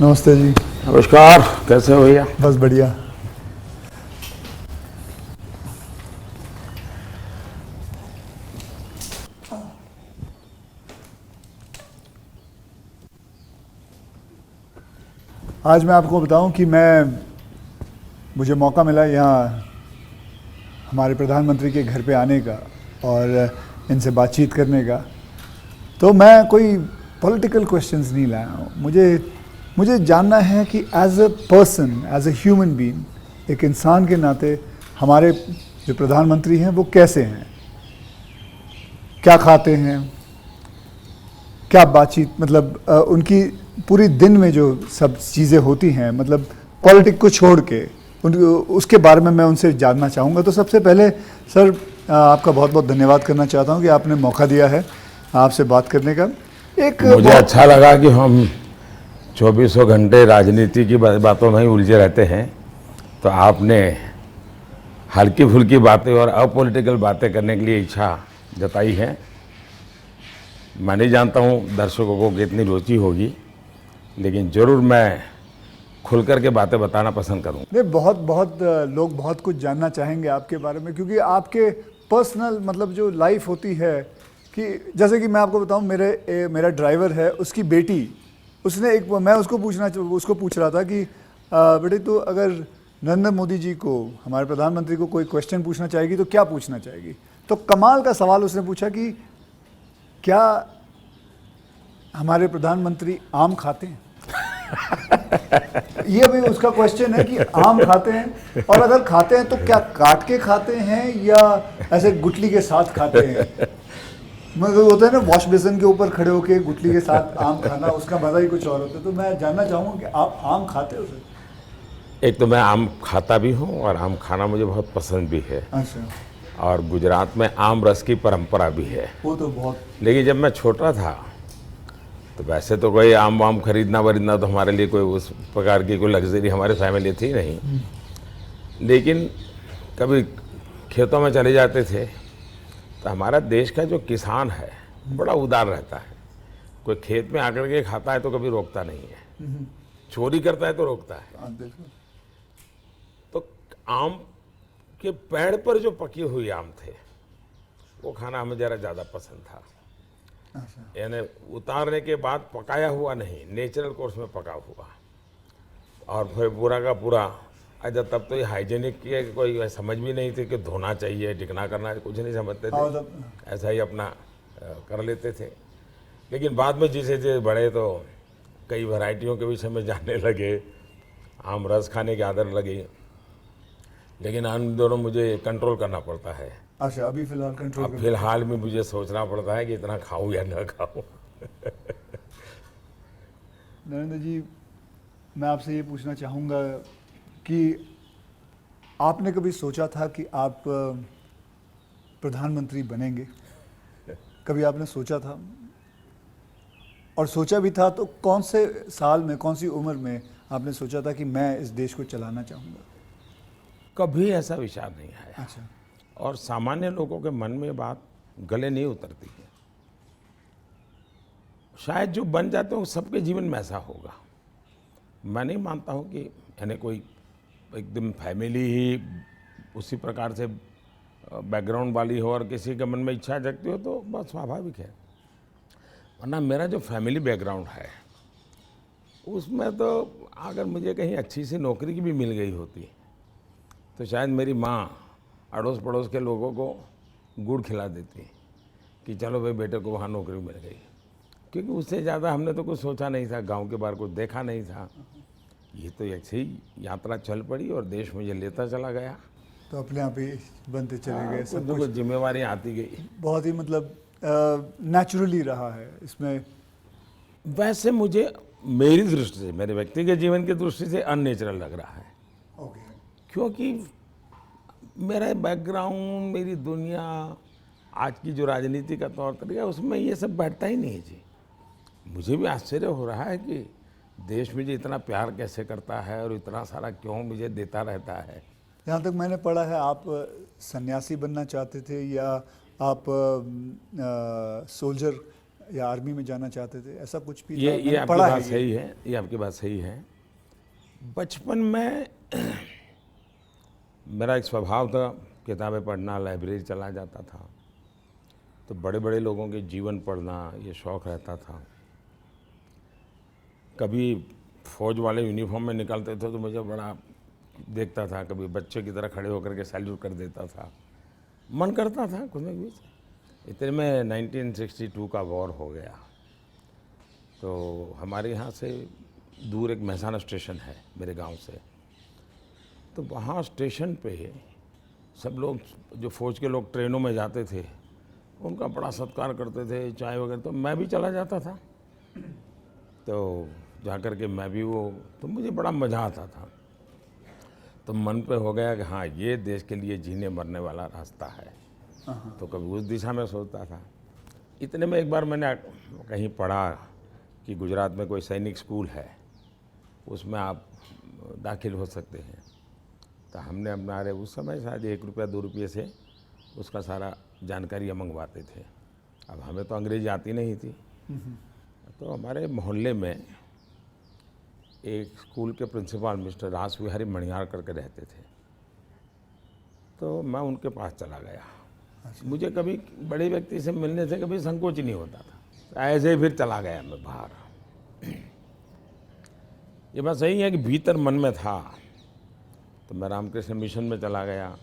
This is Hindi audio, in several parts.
नमस्ते जी। नमस्कार, कैसे हो भैया? बस बढ़िया। आज मैं आपको बताऊं कि मुझे मौका मिला यहाँ हमारे प्रधानमंत्री के घर पे आने का और इनसे बातचीत करने का। तो मैं कोई पॉलिटिकल क्वेश्चंस नहीं लाया हूँ। मुझे जानना है कि as a person, as a human being, एक इंसान के नाते हमारे जो प्रधानमंत्री हैं वो कैसे हैं, क्या खाते हैं, क्या बातचीत, मतलब उनकी पूरी दिन में जो सब चीज़ें होती हैं, मतलब पॉलिटिक को छोड़ के उसके बारे में मैं उनसे जानना चाहूँगा। तो सबसे पहले सर, आपका बहुत बहुत धन्यवाद करना चाहता हूँ कि आपने मौका दिया है आपसे बात करने का। मुझे अच्छा लगा कि हम 2400 घंटे राजनीति की बातों में ही उलझे रहते हैं, तो आपने हल्की फुल्की बातें और अपॉलिटिकल बातें करने के लिए इच्छा जताई है। मैं नहीं जानता हूँ दर्शकों को कितनी रुचि होगी, लेकिन ज़रूर मैं खुल कर के बातें बताना पसंद करूँगा। नहीं, बहुत लोग बहुत कुछ जानना चाहेंगे आपके बारे में, क्योंकि आपके पर्सनल मतलब जो लाइफ होती है, कि जैसे कि मैं आपको बताऊं, मेरा ड्राइवर है, उसकी बेटी, मैं उसको पूछ रहा था कि बेटे, तो अगर नरेंद्र मोदी जी को, हमारे प्रधानमंत्री को कोई क्वेश्चन पूछना चाहेगी तो क्या पूछना चाहेगी? तो कमाल का सवाल उसने पूछा कि क्या हमारे प्रधानमंत्री आम खाते हैं? ये भी उसका क्वेश्चन है कि आम खाते हैं, और अगर खाते हैं तो क्या काट के खाते हैं या ऐसे गुठली के साथ खाते हैं? मतलब होता है ना, वॉश बेसिन के ऊपर खड़े होके गुठली के साथ आम खाना, उसका मजा ही कुछ और होता है। तो मैं जानना चाहूँगा कि आप आम खाते हो सर? एक तो मैं आम खाता भी हूँ और आम खाना मुझे बहुत पसंद भी है। अच्छा। और गुजरात में आम रस की परंपरा भी है। वो तो बहुत। लेकिन जब मैं छोटा था तो वैसे तो कोई आम वाम खरीदना वरीदना तो हमारे लिए कोई उस प्रकार की कोई लग्जरी हमारे फैमिली थी नहीं। लेकिन कभी खेतों में चले जाते थे तो हमारा देश का जो किसान है बड़ा उदार रहता है। कोई खेत में आकर के खाता है तो कभी रोकता नहीं है, चोरी करता है तो रोकता है। तो आम के पेड़ पर जो पके हुए आम थे वो खाना हमें ज़रा ज़्यादा पसंद था। यानी उतारने के बाद पकाया हुआ नहीं, नेचुरल कोर्स में पका हुआ, और फिर पूरा का पूरा। अच्छा, तब तो ये हाइजीनिक की कोई समझ भी नहीं थी कि धोना चाहिए, टिकना करना, कुछ नहीं समझते थे, ऐसा ही अपना कर लेते थे। लेकिन बाद में जैसे जैसे बड़े तो कई वैरायटियों के विषय में जानने लगे, आम रस खाने की आदत लगी। लेकिन इन दोनों मुझे कंट्रोल करना पड़ता है। अच्छा, अभी फिलहाल कंट्रोल अब फिलहाल में मुझे सोचना पड़ता है कि इतना खाऊं या न खाऊं। नरेंद्र जी, मैं आपसे ये पूछना चाहूँगा कि आपने कभी सोचा था कि आप प्रधानमंत्री बनेंगे? कभी आपने सोचा था? और सोचा भी था तो कौन से साल में, कौन सी उम्र में आपने सोचा था कि मैं इस देश को चलाना चाहूँगा? कभी ऐसा विचार नहीं आया। अच्छा। और सामान्य लोगों के मन में बात गले नहीं उतरती है। शायद जो बन जाते हैं वो सबके जीवन में ऐसा होगा। मैं नहीं मानता हूँ कि यानी कोई एकदम फैमिली ही उसी प्रकार से बैकग्राउंड वाली हो और किसी के मन में इच्छा जगती हो तो बहुत स्वाभाविक है। वरना मेरा जो फैमिली बैकग्राउंड है उसमें तो अगर मुझे कहीं अच्छी सी नौकरी की भी मिल गई होती तो शायद मेरी माँ अड़ोस पड़ोस के लोगों को गुड़ खिला देती कि चलो भाई बेटे को वहाँ नौकरी मिल गई। क्योंकि उससे ज़्यादा हमने तो कुछ सोचा नहीं था, गांव के बाहर कुछ देखा नहीं था। ये तो ऐसे ही यात्रा चल पड़ी और देश मुझे लेता चला गया। तो अपने आप ही बनते चले गए, सब कुछ जिम्मेवारी आती गई। बहुत ही मतलब नेचुरली रहा है इसमें। वैसे मुझे मेरी दृष्टि से, मेरे व्यक्तिगत जीवन की दृष्टि से अननेचुरल लग रहा है। ओके। क्योंकि मेरा बैकग्राउंड, मेरी दुनिया, आज की जो राजनीति का तौर तरीका, उसमें ये सब बैठता ही नहीं जी। मुझे भी आश्चर्य हो रहा है कि देश मुझे इतना प्यार कैसे करता है और इतना सारा क्यों मुझे देता रहता है। जहाँ तक मैंने पढ़ा है, आप सन्यासी बनना चाहते थे या आप सोल्जर या आर्मी में जाना चाहते थे, ऐसा कुछ भी ये था? ये मैंने आपकी पढ़ा बात है सही है, ये आपकी बात सही है। बचपन में मेरा एक स्वभाव था, किताबें पढ़ना, लाइब्रेरी चला जाता था, तो बड़े बड़े लोगों के जीवन पढ़ना ये शौक़ रहता था। कभी फौज वाले यूनिफॉर्म में निकलते थे तो मुझे बड़ा देखता था, कभी बच्चे की तरह खड़े होकर के सैल्यूट कर देता था, मन करता था कुछ न कुछ। इतने में 1962 का वॉर हो गया, तो हमारे यहाँ से दूर एक मेहसाना स्टेशन है मेरे गांव से, तो वहाँ स्टेशन पे सब लोग, जो फ़ौज के लोग ट्रेनों में जाते थे, उनका बड़ा सत्कार करते थे, चाय वगैरह, तो मैं भी चला जाता था। तो जा कर के मैं भी तो मुझे बड़ा मज़ा आता था। तो मन पे हो गया कि हाँ, ये देश के लिए जीने मरने वाला रास्ता है, तो कभी उस दिशा में सोचता था। इतने में एक बार मैंने कहीं पढ़ा कि गुजरात में कोई सैनिक स्कूल है, उसमें आप दाखिल हो सकते हैं। तो हमने हमारे उस समय शायद 1 रुपया 2 रुपये से उसका सारा जानकारी मंगवाते थे। अब हमें तो अंग्रेजी आती नहीं थी, तो हमारे मोहल्ले में एक स्कूल के प्रिंसिपल मिस्टर रास विहारी मणियार करके रहते थे, तो मैं उनके पास चला गया। मुझे कभी बड़े व्यक्ति से मिलने से कभी संकोच नहीं होता था, ऐसे ही फिर चला गया मैं बाहर। ये बात सही है कि भीतर मन में था, तो मैं रामकृष्ण मिशन में चला गया।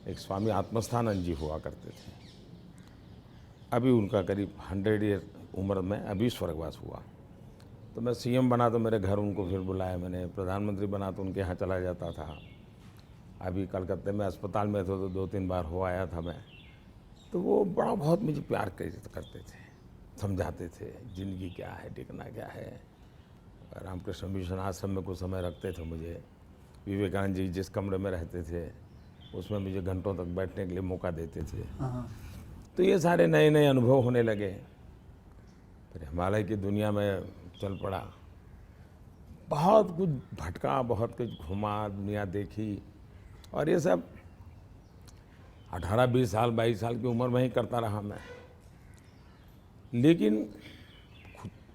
एक स्वामी आत्मस्थानंद जी हुआ करते थे, अभी उनका करीब 100 ईयर उम्र में अभी स्वर्गवास हुआ। तो मैं सीएम बना तो मेरे घर उनको फिर बुलाया मैंने, प्रधानमंत्री बना तो उनके यहाँ चला जाता था। अभी कलकत्ते में अस्पताल में थे तो 2-3 बार हो आया था मैं। तो वो बड़ा बहुत मुझे प्यार करते थे, समझाते थे ज़िंदगी क्या है, टिकना क्या है। रामकृष्ण मिशन आश्रम में कुछ समय रखते थे मुझे। विवेकानंद जी जिस कमरे में रहते थे उसमें मुझे घंटों तक बैठने के लिए मौका देते थे। तो ये सारे नए नए अनुभव होने लगे। फिर हिमालय की दुनिया में चल पड़ा, बहुत कुछ भटका, बहुत कुछ घुमा, दुनिया देखी, और ये सब 18-20 साल 22 साल की उम्र में ही करता रहा मैं। लेकिन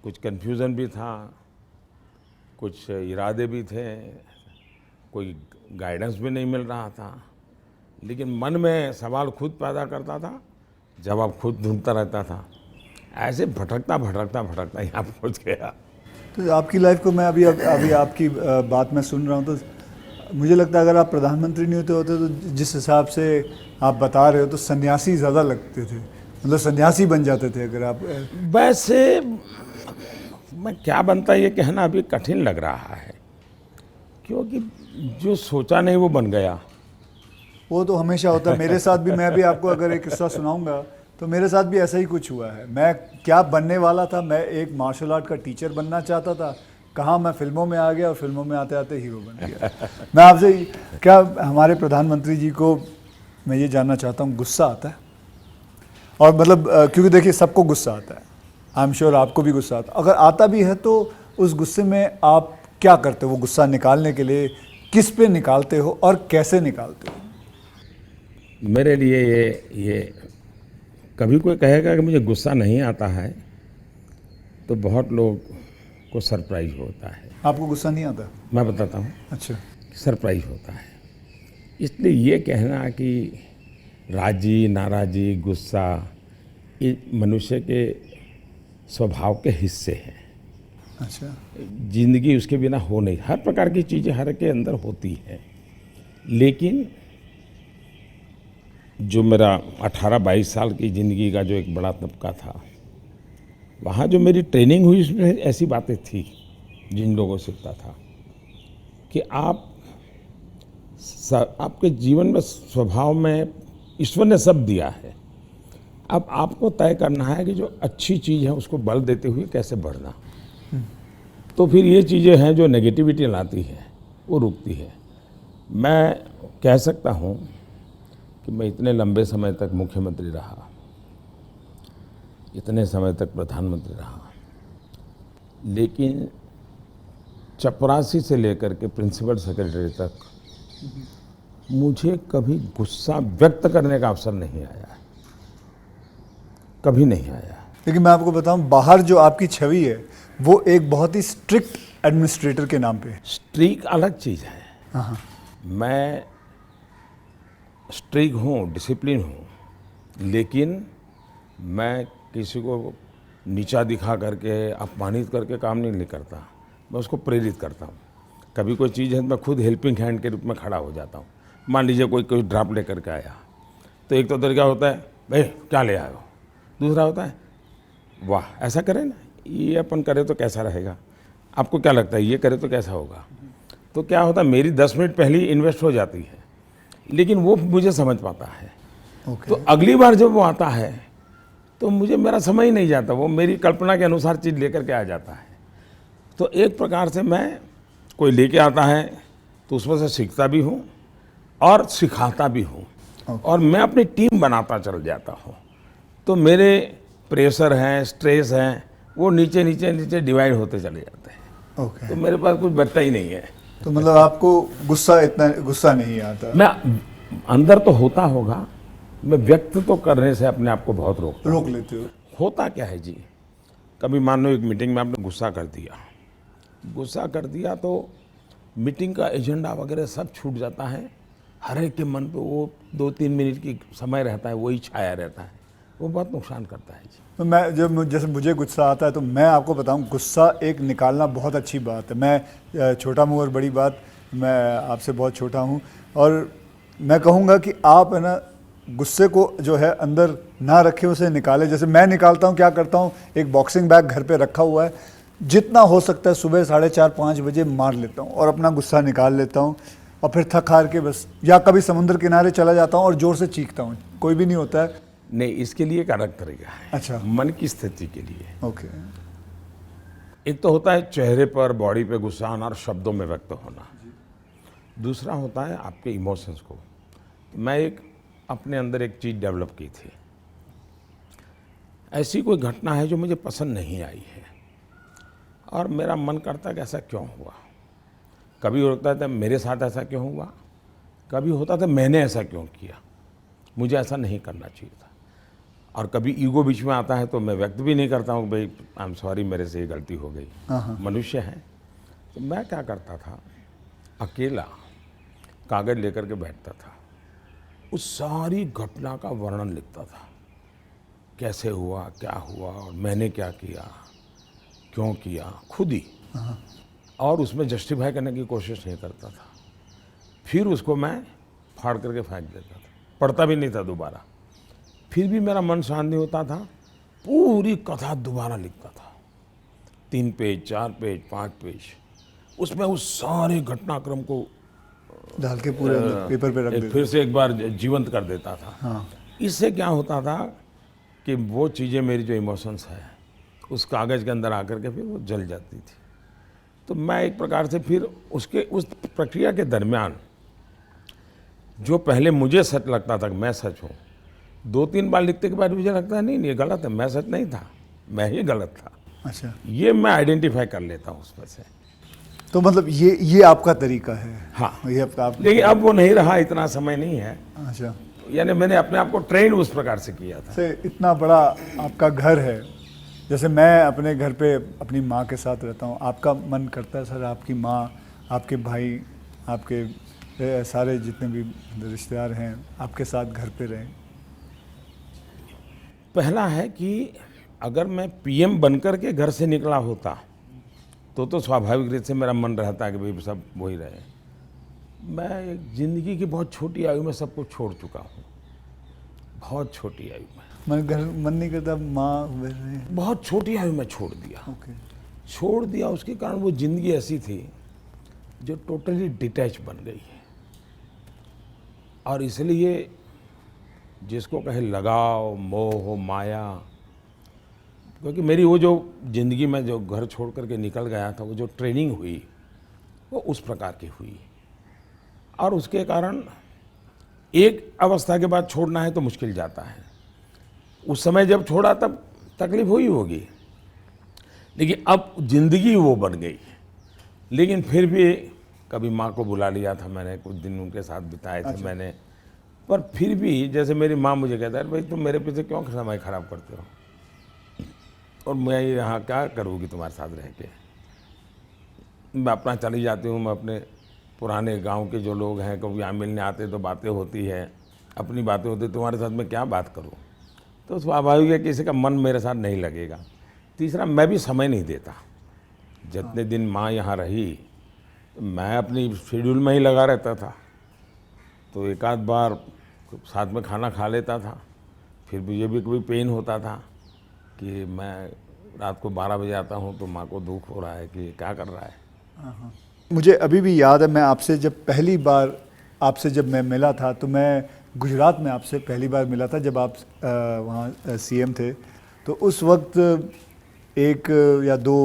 कुछ कन्फ्यूज़न भी था, कुछ इरादे भी थे, कोई गाइडेंस भी नहीं मिल रहा था, लेकिन मन में सवाल खुद पैदा करता था, जवाब खुद ढूंढता रहता था। ऐसे भटकता यहाँ पहुँच गया। तो आपकी लाइफ को मैं अभी आपकी बात मैं सुन रहा हूँ, तो मुझे लगता है अगर आप प्रधानमंत्री नहीं होते तो जिस हिसाब से आप बता रहे हो तो सन्यासी ज़्यादा लगते थे, मतलब सन्यासी बन जाते थे अगर आप। वैसे मैं क्या बनता ये कहना अभी कठिन लग रहा है, क्योंकि जो सोचा नहीं वो बन गया। वो तो हमेशा होता है, मेरे साथ भी। मैं भी आपको अगर एक किस्सा सुनाऊंगा तो मेरे साथ भी ऐसा ही कुछ हुआ है। मैं क्या बनने वाला था, मैं एक मार्शल आर्ट का टीचर बनना चाहता था, कहाँ मैं फिल्मों में आ गया और फिल्मों में आते आते हीरो बन गया। मैं आपसे क्या, हमारे प्रधानमंत्री जी को मैं ये जानना चाहता हूँ, गुस्सा आता है? और मतलब क्योंकि देखिए सबको गुस्सा आता है, आई एम श्योर आपको भी गुस्सा आता है। अगर आता भी है तो उस गुस्से में आप क्या करते हो? वो गुस्सा निकालने के लिए किस पे निकालते हो और कैसे निकालते हो? मेरे लिए ये कभी कोई कहेगा कि मुझे गुस्सा नहीं आता है तो बहुत लोग को सरप्राइज होता है। आपको गुस्सा नहीं आता? मैं बताता हूँ। अच्छा। सरप्राइज होता है। इसलिए ये कहना कि राजी नाराजी गुस्सा ये मनुष्य के स्वभाव के हिस्से हैं। अच्छा। जिंदगी उसके बिना हो नहीं, हर प्रकार की चीज़ें हर के अंदर होती हैं। लेकिन जो मेरा 18-22 साल की ज़िंदगी का जो एक बड़ा तबका था, वहाँ जो मेरी ट्रेनिंग हुई उसमें ऐसी बातें थी जिन लोगों से सीखता था कि आपके जीवन में स्वभाव में ईश्वर ने सब दिया है। अब आपको तय करना है कि जो अच्छी चीज़ है उसको बल देते हुए कैसे बढ़ना। तो फिर ये चीज़ें हैं जो नेगेटिविटी लाती है वो रुकती है। मैं कह सकता हूँ कि मैं इतने लंबे समय तक मुख्यमंत्री रहा, इतने समय तक प्रधानमंत्री रहा, लेकिन चपरासी से लेकर के प्रिंसिपल सेक्रेटरी तक मुझे कभी गुस्सा व्यक्त करने का अवसर नहीं आया, कभी नहीं आया। लेकिन मैं आपको बताऊं, बाहर जो आपकी छवि है वो एक बहुत ही स्ट्रिक्ट एडमिनिस्ट्रेटर के नाम पे है। स्ट्रीक अलग चीज़ है। हाँ हाँ। मैं स्ट्रिक हूँ, डिसिप्लिन हूँ, लेकिन मैं किसी को नीचा दिखा करके, अपमानित करके काम नहीं करता। मैं उसको प्रेरित करता हूँ। कभी कोई चीज़ है तो मैं खुद हेल्पिंग हैंड के रूप में खड़ा हो जाता हूँ। मान लीजिए कोई ड्राफ्ट लेकर के आया, तो एक तो तरीका होता है, भाई क्या ले आए हो। दूसरा होता है, वाह ऐसा करें ना, ये अपन करें तो कैसा रहेगा, आपको क्या लगता है ये करे तो कैसा होगा। तो क्या होता है, मेरी 10 मिनट पहले ही इन्वेस्ट हो जाती है, लेकिन वो मुझे समझ पाता है। तो अगली बार जब वो आता है तो मुझे मेरा समय ही नहीं जाता, वो मेरी कल्पना के अनुसार चीज़ लेकर के आ जाता है। तो एक प्रकार से मैं, कोई लेके आता है तो उसमें से सीखता भी हूँ और सिखाता भी हूँ, और मैं अपनी टीम बनाता चल जाता हूँ। तो मेरे प्रेशर हैं, स्ट्रेस हैं, वो नीचे नीचे नीचे डिवाइड होते चले जाते हैं। ओके। तो मेरे पास कुछ बचता ही नहीं है। तो मतलब आपको गुस्सा नहीं आता? मैं अंदर तो होता होगा, मैं व्यक्त तो करने से अपने आप को बहुत रोक लेते हो? होता क्या है जी, कभी मान लो एक मीटिंग में आपने गुस्सा कर दिया तो मीटिंग का एजेंडा वगैरह सब छूट जाता है। हर एक के मन पे वो 2-3 मिनट की समय रहता है, वही छाया रहता है, वो बहुत नुकसान करता है जी। तो मैं जैसे मुझे गुस्सा आता है तो मैं आपको बताऊं, गुस्सा एक निकालना बहुत अच्छी बात है। मैं छोटा मुँह और बड़ी बात, मैं आपसे बहुत छोटा हूं, और मैं कहूँगा कि आप है ना गुस्से को जो है अंदर ना रखे, उसे निकाले। जैसे मैं निकालता हूँ, क्या करता हूँ, एक बॉक्सिंग बैग घर पे रखा हुआ है, जितना हो सकता है सुबह 4:30-5 बजे मार लेता हूँ और अपना गुस्सा निकाल लेता हूँ, और फिर थक हार के बस, या कभी समुद्र किनारे चला जाता हूँ और जोर से चीखता हूँ, कोई भी नहीं होता है। नहीं, इसके लिए एक अलग तरीका है। अच्छा। मन की स्थिति के लिए। ओके। एक तो होता है चेहरे पर, बॉडी पे गुस्सा आना और शब्दों में व्यक्त होना। दूसरा होता है आपके इमोशंस को। मैं अपने अंदर एक चीज़ डेवलप की थी, ऐसी कोई घटना है जो मुझे पसंद नहीं आई है और मेरा मन करता है कि ऐसा क्यों हुआ। कभी होता था मेरे साथ ऐसा क्यों हुआ, कभी होता था मैंने ऐसा क्यों किया, मुझे ऐसा नहीं करना चाहिए था। और कभी ईगो बीच में आता है तो मैं व्यक्त भी नहीं करता हूँ, भाई आई एम सॉरी, मेरे से ये गलती हो गई, मनुष्य है। तो मैं क्या करता था, अकेला कागज़ लेकर के बैठता था, उस सारी घटना का वर्णन लिखता था, कैसे हुआ, क्या हुआ, और मैंने क्या किया, क्यों किया, खुद ही। और उसमें जस्टिफाई करने की कोशिश नहीं करता था। फिर उसको मैं फाड़ करके फेंक देता था, पढ़ता भी नहीं था दोबारा। फिर भी मेरा मन शांत नहीं होता था, पूरी कथा दोबारा लिखता था, 3 पेज, 4 पेज, 5 पेज, उसमें उस सारे घटनाक्रम को डाल के पूरे पेपर पे रख देता, फिर से एक बार जीवंत कर देता था। हाँ। इससे क्या होता था कि वो चीज़ें, मेरी जो इमोशंस है, उस कागज़ के अंदर आकर के फिर वो जल जाती थी। तो मैं एक प्रकार से फिर उस प्रक्रिया के दरमियान, जो पहले मुझे सच लगता था कि मैं सच हूँ, 2-3 बार लिखने के बाद मुझे लगता है नहीं ये गलत है, मैं सच नहीं था, मैं ही गलत था। अच्छा। ये मैं आइडेंटिफाई कर लेता हूँ उसमें से। तो मतलब ये आपका तरीका है? हाँ। ये लेकिन अब वो नहीं रहा, इतना समय नहीं है। अच्छा। यानी मैंने अपने आप को ट्रेन उस प्रकार से किया था। से इतना बड़ा आपका घर है, जैसे मैं अपने घर पे अपनी माँ के साथ रहता हूँ, आपका मन करता है सर आपकी माँ, आपके भाई, आपके सारे जितने भी रिश्तेदार हैं आपके साथ घर पे रहें? पहला है कि अगर मैं पीएम बनकर के घर से निकला होता तो स्वाभाविक रूप से मेरा मन रहता है कि भाई सब वही रहे। मैं एक ज़िंदगी की बहुत छोटी आयु में सब कुछ छोड़ चुका हूँ, बहुत छोटी आयु में। मन नहीं करता माँ? बहुत छोटी आयु में छोड़ दिया। ओके। छोड़ दिया, उसके कारण वो ज़िंदगी ऐसी थी जो टोटली डिटैच बन गई है। और इसलिए जिसको कहे लगाव, मोह, माया, क्योंकि मेरी वो जो ज़िंदगी में जो घर छोड़ करके निकल गया था, वो जो ट्रेनिंग हुई वो उस प्रकार की हुई, और उसके कारण एक अवस्था के बाद छोड़ना है तो मुश्किल जाता है। उस समय जब छोड़ा तब तकलीफ हुई होगी, लेकिन अब ज़िंदगी वो बन गई। लेकिन फिर भी कभी माँ को बुला लिया था मैंने, कुछ दिन उनके साथ बिताए थे। अच्छा। मैंने, पर फिर भी जैसे मेरी माँ मुझे कहता है भाई तुम मेरे पीछे क्यों समय खराब करते हो, और मैं यहाँ क्या करूँगी तुम्हारे साथ रह के। मैं अपना चली जाती हूँ, मैं अपने पुराने गांव के जो लोग हैं कभी यहाँ मिलने आते तो बातें होती है, अपनी बातें होती, तुम्हारे साथ मैं क्या बात करूँ। तो स्वाभाविक है किसी का मन मेरे साथ नहीं लगेगा। तीसरा, मैं भी समय नहीं देता। जितने दिन माँ यहाँ रही तो मैं अपनी शेड्यूल में ही लगा रहता था, तो एक आध बार साथ में खाना खा लेता था। फिर मुझे भी कभी पेन होता था कि मैं रात को 12 बजे आता हूँ तो माँ को दुख हो रहा है कि क्या कर रहा है। मुझे अभी भी याद है, मैं आपसे जब पहली बार जब मैं मिला था, तो मैं गुजरात में आपसे पहली बार मिला था जब आप वहाँ सीएम थे। तो उस वक्त एक या दो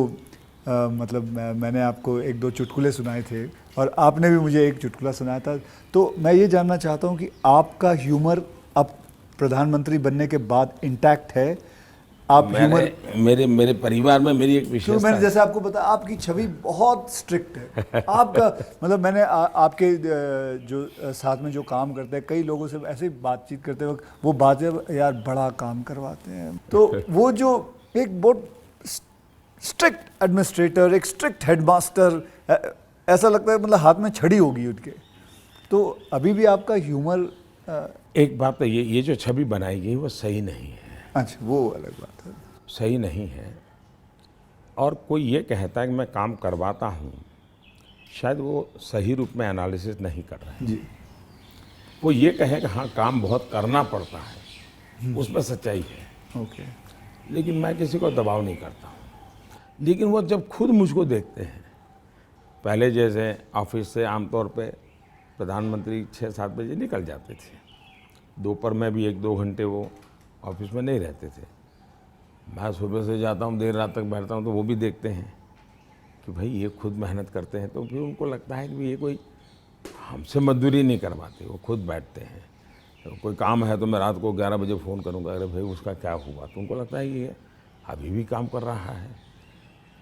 मतलब मैंने आपको एक दो चुटकुले सुनाए थे और आपने भी मुझे एक चुटकुला सुनाया था। तो मैं ये जानना चाहता हूँ कि आपका ह्यूमर अब प्रधानमंत्री बनने के बाद इंटैक्ट है? आप ह्यूमर, मेरे परिवार में मेरी एक तो विशेषता मैंने है। जैसे आपको बताया, आपकी छवि बहुत स्ट्रिक्ट है। आपका मतलब मैंने आपके जो साथ में जो काम करते हैं, कई लोगों से ऐसे ही बातचीत करते वक्त वो बातें, यार बड़ा काम करवाते हैं। तो वो जो एक बहुत स्ट्रिक्ट एडमिनिस्ट्रेटर, एक स्ट्रिक्ट हेडमास्टर, ऐसा लगता है मतलब हाथ में छड़ी होगी उनके। तो अभी भी आपका ह्यूमर एक बात तो ये जो छवि बनाई गई वो सही नहीं है। अच्छा, वो अलग बात है। सही नहीं है। और कोई ये कहता है कि मैं काम करवाता हूँ, शायद वो सही रूप में एनालिसिस नहीं कर रहा है। जी, वो ये कहे कि हाँ काम बहुत करना पड़ता है, उसमें सच्चाई है। ओके। लेकिन मैं किसी को दबाव नहीं करता हूँ। लेकिन वो जब खुद मुझको देखते हैं, पहले जैसे ऑफिस से आमतौर पे प्रधानमंत्री 6-7 बजे निकल जाते थे, दोपहर में भी 1-2 घंटे वो ऑफिस में नहीं रहते थे। मैं सुबह से जाता हूँ, देर रात तक बैठता हूँ, तो वो भी देखते हैं कि भाई ये खुद मेहनत करते हैं। तो फिर उनको लगता है कि ये कोई हमसे मजदूरी नहीं करवाते, वो खुद बैठते हैं। तो कोई काम है तो मैं रात को 11 बजे फ़ोन करूँगा, अरे भाई उसका क्या हुआ, तो उनको लगता है कि ये अभी भी काम कर रहा है।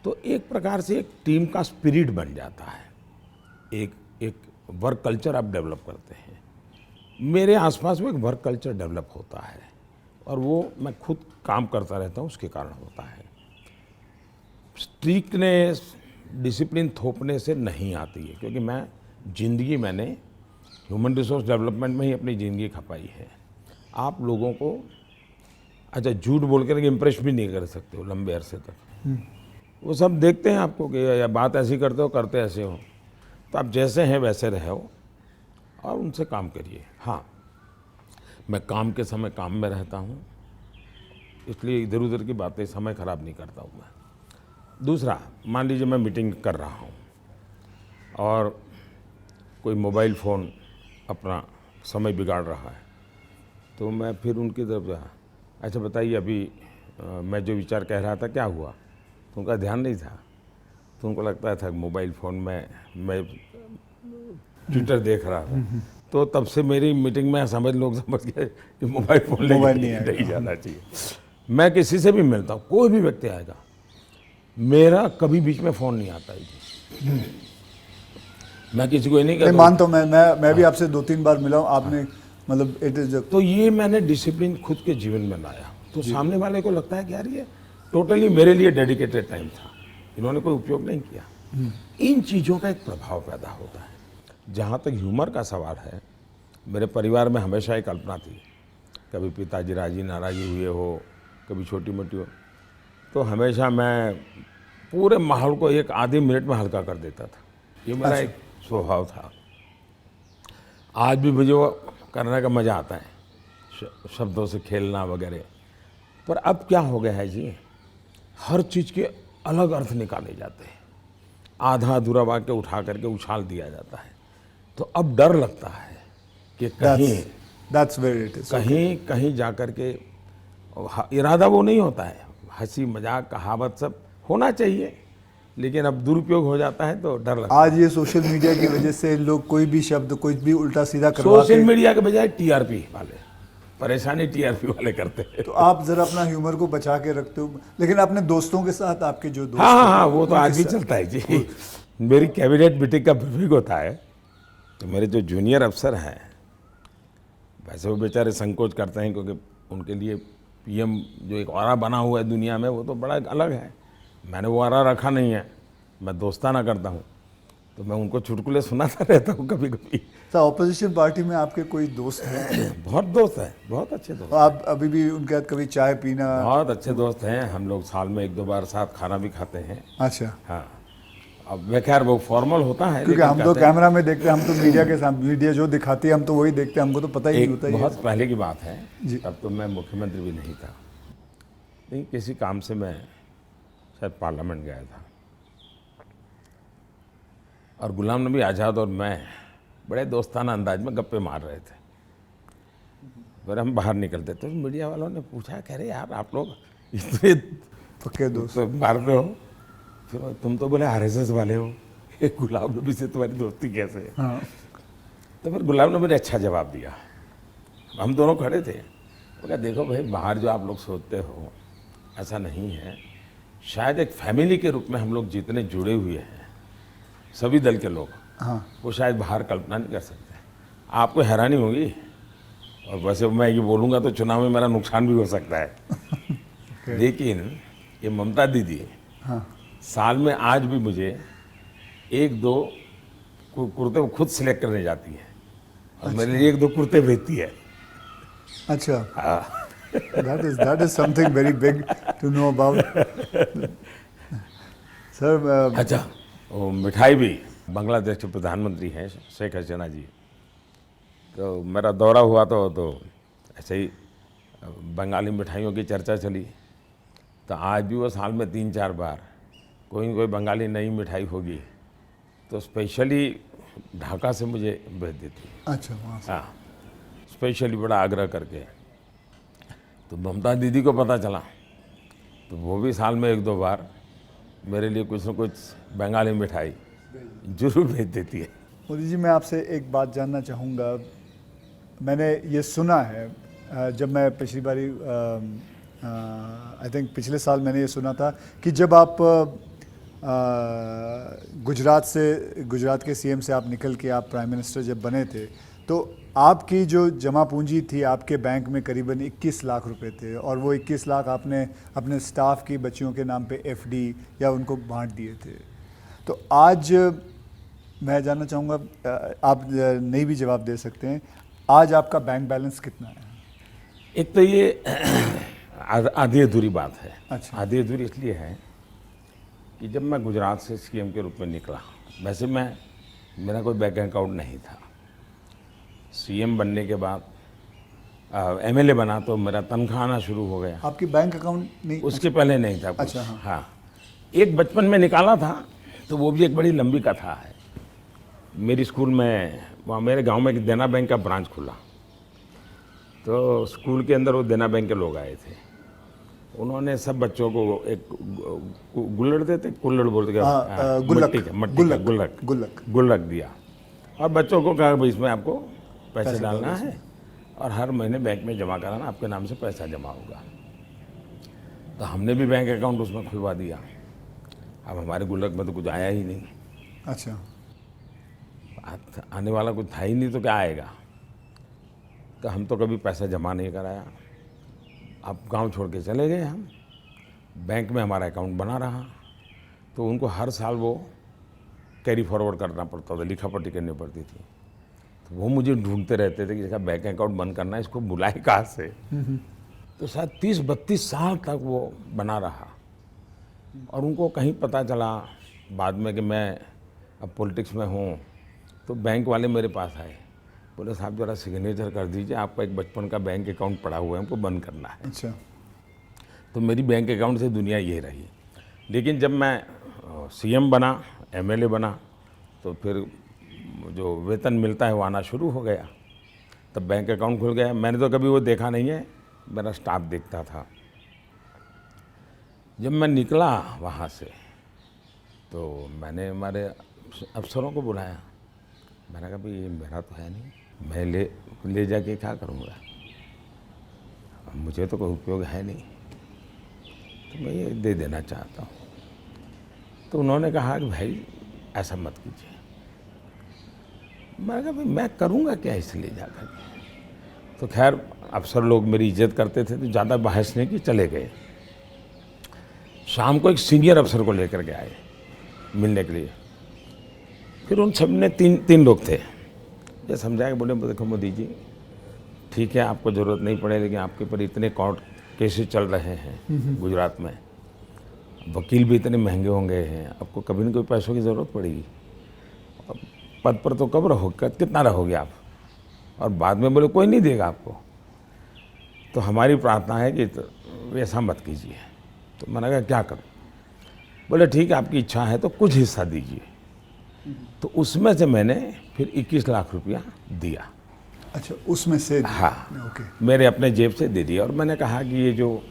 तो एक प्रकार से एक टीम का स्पिरिट बन जाता है, एक वर्क कल्चर आप डेवलप करते हैं। मेरे आसपास में एक वर्क कल्चर डेवलप होता है और वो मैं खुद काम करता रहता हूँ, उसके कारण होता है। स्ट्रिक्टनेस, डिसिप्लिन थोपने से नहीं आती है, क्योंकि मैंने ह्यूमन रिसोर्स डेवलपमेंट में ही अपनी ज़िंदगी खपाई है। आप लोगों को अच्छा झूठ बोल कर इम्प्रेस भी नहीं कर सकते हो लंबे अरसे तक। वो सब देखते हैं आपको कि या बात ऐसी करते हो, करते ऐसे हो। तो आप जैसे हैं वैसे रहो और उनसे काम करिए। हाँ, मैं काम के समय काम में रहता हूँ, इसलिए इधर उधर की बातें समय ख़राब नहीं करता हूँ मैं। दूसरा, मान लीजिए मैं मीटिंग कर रहा हूँ और कोई मोबाइल फ़ोन अपना समय बिगाड़ रहा है, तो मैं फिर उनकी तरफ जा, अच्छा बताइए अभी मैं जो विचार कह रहा था क्या हुआ, तो उनका ध्यान नहीं था। तो उनको लगता था मोबाइल फ़ोन में मैं ट्विटर देख रहा था। तो तब से मेरी मीटिंग में लोग समझ गए कि मोबाइल फ़ोन लेके नहीं जाना चाहिए। मैं किसी से भी मिलता हूँ, कोई भी व्यक्ति आएगा, मेरा कभी बीच में फ़ोन नहीं आता है जी। मैं किसी को नहीं कहता। मानता हूँ, मैं भी आपसे 2-3 बार मिला हूँ, आपने मतलब इट इज। तो ये मैंने डिसिप्लिन खुद के जीवन में लाया, तो सामने वाले को लगता है कि यार ये टोटली मेरे लिए डेडिकेटेड टाइम था, इन्होंने कोई उपयोग नहीं किया। इन चीज़ों का एक प्रभाव पैदा होता है। जहाँ तक ह्यूमर का सवाल है, मेरे परिवार में हमेशा एक कल्पना थी, कभी पिताजी राजी नाराज़ी हुए हो, कभी छोटी मोटी हो, तो हमेशा मैं पूरे माहौल को एक आधे मिनट में हल्का कर देता था। ये मेरा एक स्वभाव था। आज भी मुझे वो करने का मज़ा आता है, शब्दों से खेलना वगैरह। पर अब क्या हो गया है जी, हर चीज़ के अलग अर्थ निकाले जाते हैं, आधा अधूरा वाक्य उठा करके उछाल दिया जाता है। तो अब डर लगता है कि कहीं जा कर के, इरादा वो नहीं होता है, हंसी मजाक कहावत सब होना चाहिए, लेकिन अब दुरुपयोग हो जाता है तो डर लगता है। आज ये सोशल मीडिया की वजह से लोग कोई भी शब्द कोई भी उल्टा सीधा करवा के, सोशल मीडिया के बजाय टीआरपी वाले, परेशानी टीआरपी वाले करते हैं। तो आप जरा अपना ह्यूमर को बचा के रखते हो, लेकिन अपने दोस्तों के साथ, आपके जो दोस्त हाँ, वो तो आज भी चलता है जी। मेरी कैबिनेट मीटिंग का ब्रीफिंग होता है, तो मेरे जो जूनियर अफसर हैं, वैसे वो बेचारे संकोच करते हैं, क्योंकि उनके लिए पीएम जो एक ऑरा बना हुआ है दुनिया में, वो तो बड़ा अलग है। मैंने वो ऑरा रखा नहीं है, मैं दोस्ताना करता हूँ, तो मैं उनको चुटकुले सुनाता रहता हूँ कभी कभी। सर ऑपोजिशन पार्टी में आपके कोई दोस्त हैं? बहुत दोस्त हैं, बहुत अच्छे दोस्त, आप अभी भी उनके साथ कभी चाय पीना? बहुत अच्छे दोस्त हैं। हम लोग साल में 1-2 बार साथ खाना भी खाते हैं। अच्छा। हाँ, अब वे खैर वो फॉर्मल होता है, क्योंकि लेकिन हम तो कहते हैं- कैमरा में देखते हैं, हम तो मीडिया के सामने, मीडिया जो दिखाती है हम तो वही देखते हैं, हमको तो पता ही नहीं एक होता ये। बहुत पहले की बात है, जी। तब तो मैं मुख्यमंत्री भी नहीं था, नहीं किसी काम से मैं शायद पार्लियामेंट गया था, और गुलाम नबी आज़ाद और मैं बड़े दोस्ताना अंदाज में गप्पे मार रहे थे। फिर हम बाहर निकलते तो मीडिया वालों ने पूछा, कह रहे यार आप लोग इतने पक्के दोस्त। तो मारते हो, फिर तुम तो बोले आरएसएस वाले हो, ये गुलाम नबी से तुम्हारी दोस्ती कैसे है? हाँ। तो फिर गुलाम नबी ने अच्छा जवाब दिया। हम दोनों खड़े थे, वो कहा देखो भाई, बाहर जो आप लोग सोचते हो ऐसा नहीं है। शायद एक फैमिली के रूप में हम लोग जितने जुड़े हुए हैं सभी दल के लोग, हाँ। वो शायद बाहर कल्पना नहीं कर सकते। आपको हैरानी होगी, और वैसे मैं ये बोलूँगा तो चुनाव में मेरा नुकसान भी हो सकता है लेकिन ये ममता दीदी हाँ। साल में आज भी मुझे 1-2 कुर्ते खुद सिलेक्ट करने जाती है, और मेरे लिए 1-2 कुर्ते भेजती है। अच्छा। हाँ। that is something very big to know about. Sir अच्छा, वो मिठाई भी, बांग्लादेश के प्रधानमंत्री हैं शेख हसीना जी, तो मेरा दौरा हुआ तो ऐसे ही बंगाली मिठाइयों की चर्चा चली, तो आज भी वो साल में 3-4 बार कोई न कोई बंगाली नई मिठाई होगी तो स्पेशली ढाका से मुझे भेज देती है। अच्छा, वहाँ से। हाँ, स्पेशली बड़ा आग्रह करके। तो ममता दीदी को पता चला तो वो भी साल में 1-2 बार मेरे लिए कुछ न कुछ बंगाली मिठाई जरूर भेज देती है। मोदी जी, मैं आपसे एक बात जानना चाहूँगा। मैंने ये सुना है, जब मैं पिछली बारी आई थिंक पिछले साल मैंने ये सुना था कि जब आप गुजरात के सीएम से आप निकल के आप प्राइम मिनिस्टर जब बने थे, तो आपकी जो जमा पूंजी थी आपके बैंक में करीबन 21 लाख रुपए थे, और वो 21 लाख आपने अपने स्टाफ की बच्चियों के नाम पे एफडी या उनको बांट दिए थे। तो आज मैं जानना चाहूँगा, आप नहीं भी जवाब दे सकते हैं, आज आपका बैंक बैलेंस कितना है? एक तो ये आधी अधूरी बात है। अच्छा। आधी अधूरी इसलिए है कि जब मैं गुजरात से सीएम के रूप में निकला, वैसे मेरा कोई बैंक अकाउंट नहीं था। सीएम बनने के बाद एमएलए बना तो मेरा तनख्वाह आना शुरू हो गया। आपकी बैंक अकाउंट नहीं? उसके पहले नहीं था कुछ। अच्छा, हाँ। हाँ, एक बचपन में निकाला था, तो वो भी एक बड़ी लंबी कथा है। मेरी स्कूल में, वहाँ मेरे गांव में एक देना बैंक का ब्रांच खुला, तो स्कूल के अंदर वो देना बैंक के लोग आए थे। उन्होंने सब बच्चों को एक गुल्लड़ देते, कुल्लड़ बोलते, गुल्लक दिया, और बच्चों को कहा भाई इसमें आपको पैसे डालना है और हर महीने बैंक में जमा कराना, आपके नाम से पैसा जमा होगा। तो हमने भी बैंक अकाउंट उसमें खुलवा दिया। अब हमारे गुल्लक में तो कुछ आया ही नहीं। अच्छा। आने वाला कुछ था ही नहीं, तो क्या आएगा? तो हम तो कभी पैसा जमा नहीं कराया। अब गांव छोड़ के चले गए हम, बैंक में हमारा अकाउंट बना रहा, तो उनको हर साल वो कैरी फॉरवर्ड करना पड़ता था, लिखा पढ़ी करनी पड़ती थी। तो वो मुझे ढूंढते रहते थे कि इसका बैंक अकाउंट बंद करना है, इसको बुलाए कहाँ से। तो शायद 30-32 साल तक वो बना रहा, और उनको कहीं पता चला बाद में कि मैं अब पॉलिटिक्स में हूँ, तो बैंक वाले मेरे पास आए, बोले साहब जरा सिग्नेचर कर दीजिए, आपका एक बचपन का बैंक अकाउंट पड़ा हुआ है, हमको बंद करना है। अच्छा। तो मेरी बैंक अकाउंट से दुनिया ये रही। लेकिन जब मैं सीएम बना, एमएलए बना, तो फिर जो वेतन मिलता है वो आना शुरू हो गया, तब बैंक अकाउंट खुल गया। मैंने तो कभी वो देखा नहीं है, मेरा स्टाफ देखता था। जब मैं निकला वहाँ से, तो मैंने हमारे अफसरों को बुलाया। मैंने कहा भाई ये मेरा तो है नहीं, मैं ले जाके क्या करूँगा, मुझे तो कोई उपयोग है नहीं, तो मैं ये दे देना चाहता हूँ। तो उन्होंने कहा कि भाई ऐसा मत कीजिए। मैंने कहा भाई मैं करूँगा क्या इसे ले जा कर। तो खैर अफसर लोग मेरी इज्जत करते थे तो ज़्यादा बहस नहीं की, चले गए। शाम को एक सीनियर अफसर को लेकर के आए मिलने के लिए। फिर उन सब ने तीन लोग थे, ये समझाया कि बोले देखो मोदी जी, ठीक है आपको ज़रूरत नहीं पड़े, लेकिन आपके ऊपर इतने कोर्ट केसेस चल रहे हैं गुजरात में, वकील भी इतने महंगे होंगे हैं, आपको कभी न कभी पैसों की ज़रूरत पड़ेगी। और पद पर तो कब रहोगे, कितना रहोगे आप, और बाद में बोले कोई नहीं देगा आपको। तो हमारी प्रार्थना है कि तो ऐसा मत कीजिए। तो मैंने कहा क्या करूं? बोले ठीक है आपकी इच्छा है तो कुछ हिस्सा दीजिए। तो उसमें से मैंने फिर 21 लाख रुपया दिया। अच्छा, उसमें से? हाँ, ओके। मेरे अपने जेब से दे दिया। और मैंने कहा कि ये जो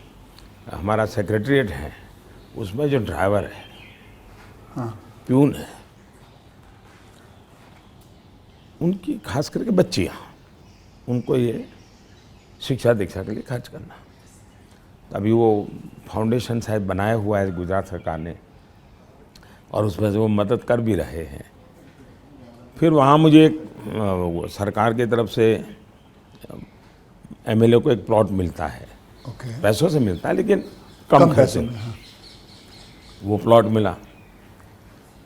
हमारा सेक्रेटरीट है उसमें जो ड्राइवर है, हाँ, प्यून है, उनकी खास करके बच्चियाँ, उनको ये शिक्षा दीक्षा के लिए खर्च करना। अभी वो फाउंडेशन शायद बनाया हुआ है गुजरात सरकार ने, और उसमें से वो मदद कर भी रहे हैं। फिर वहाँ मुझे एक सरकार की तरफ से एमएलए को एक प्लॉट मिलता है, ओके। पैसों से मिलता है लेकिन कम खर्चे पैसों में। में, हाँ। वो प्लॉट मिला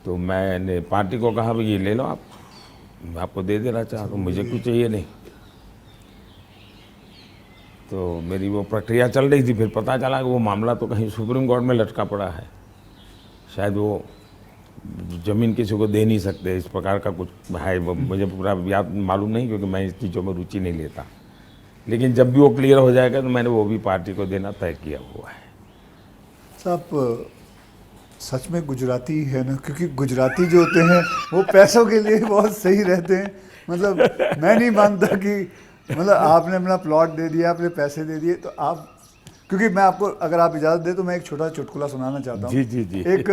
तो मैंने पार्टी को कहा भाई ये ले लो आप, मैं आपको दे देना चाहता हूँ, मुझे कुछ चाहिए नहीं। तो मेरी वो प्रक्रिया चल रही थी। फिर पता चला कि वो मामला तो कहीं सुप्रीम कोर्ट में लटका पड़ा है, शायद वो ज़मीन किसी को दे नहीं सकते, इस प्रकार का कुछ है। वो मुझे पूरा याद मालूम नहीं, क्योंकि मैं इस चीज़ों में रुचि नहीं लेता। लेकिन जब भी वो क्लियर हो जाएगा तो मैंने वो भी पार्टी को देना तय किया हुआ है। साहब सच में गुजराती है ना, क्योंकि गुजराती जो होते हैं वो पैसों के लिए बहुत सही रहते हैं। मतलब मैं नहीं मानता कि मतलब आपने अपना प्लॉट दे दिया, आपने पैसे दे दिए, तो आप, क्योंकि मैं आपको अगर आप इजाज़त दे तो मैं एक छोटा चुटकुला सुनाना चाहता हूँ। जी जी जी। एक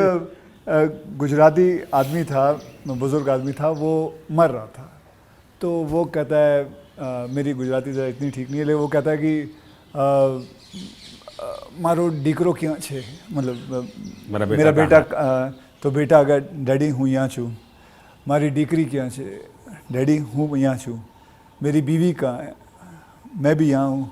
गुजराती आदमी था, बुज़ुर्ग आदमी था, वो मर रहा था। तो वो कहता है मेरी गुजराती ज़रा इतनी ठीक नहीं है, लेकिन वो कहता है कि मारो दीकरो क्यों छे, मतलब मेरा बेटा तो बेटा अगर डैडी हूँ यहाँ छू, मारी दीकरी क्या छे, डैडी हूँ यहाँ छू, मेरी बीवी कहाँ है, मैं भी यहाँ हूँ,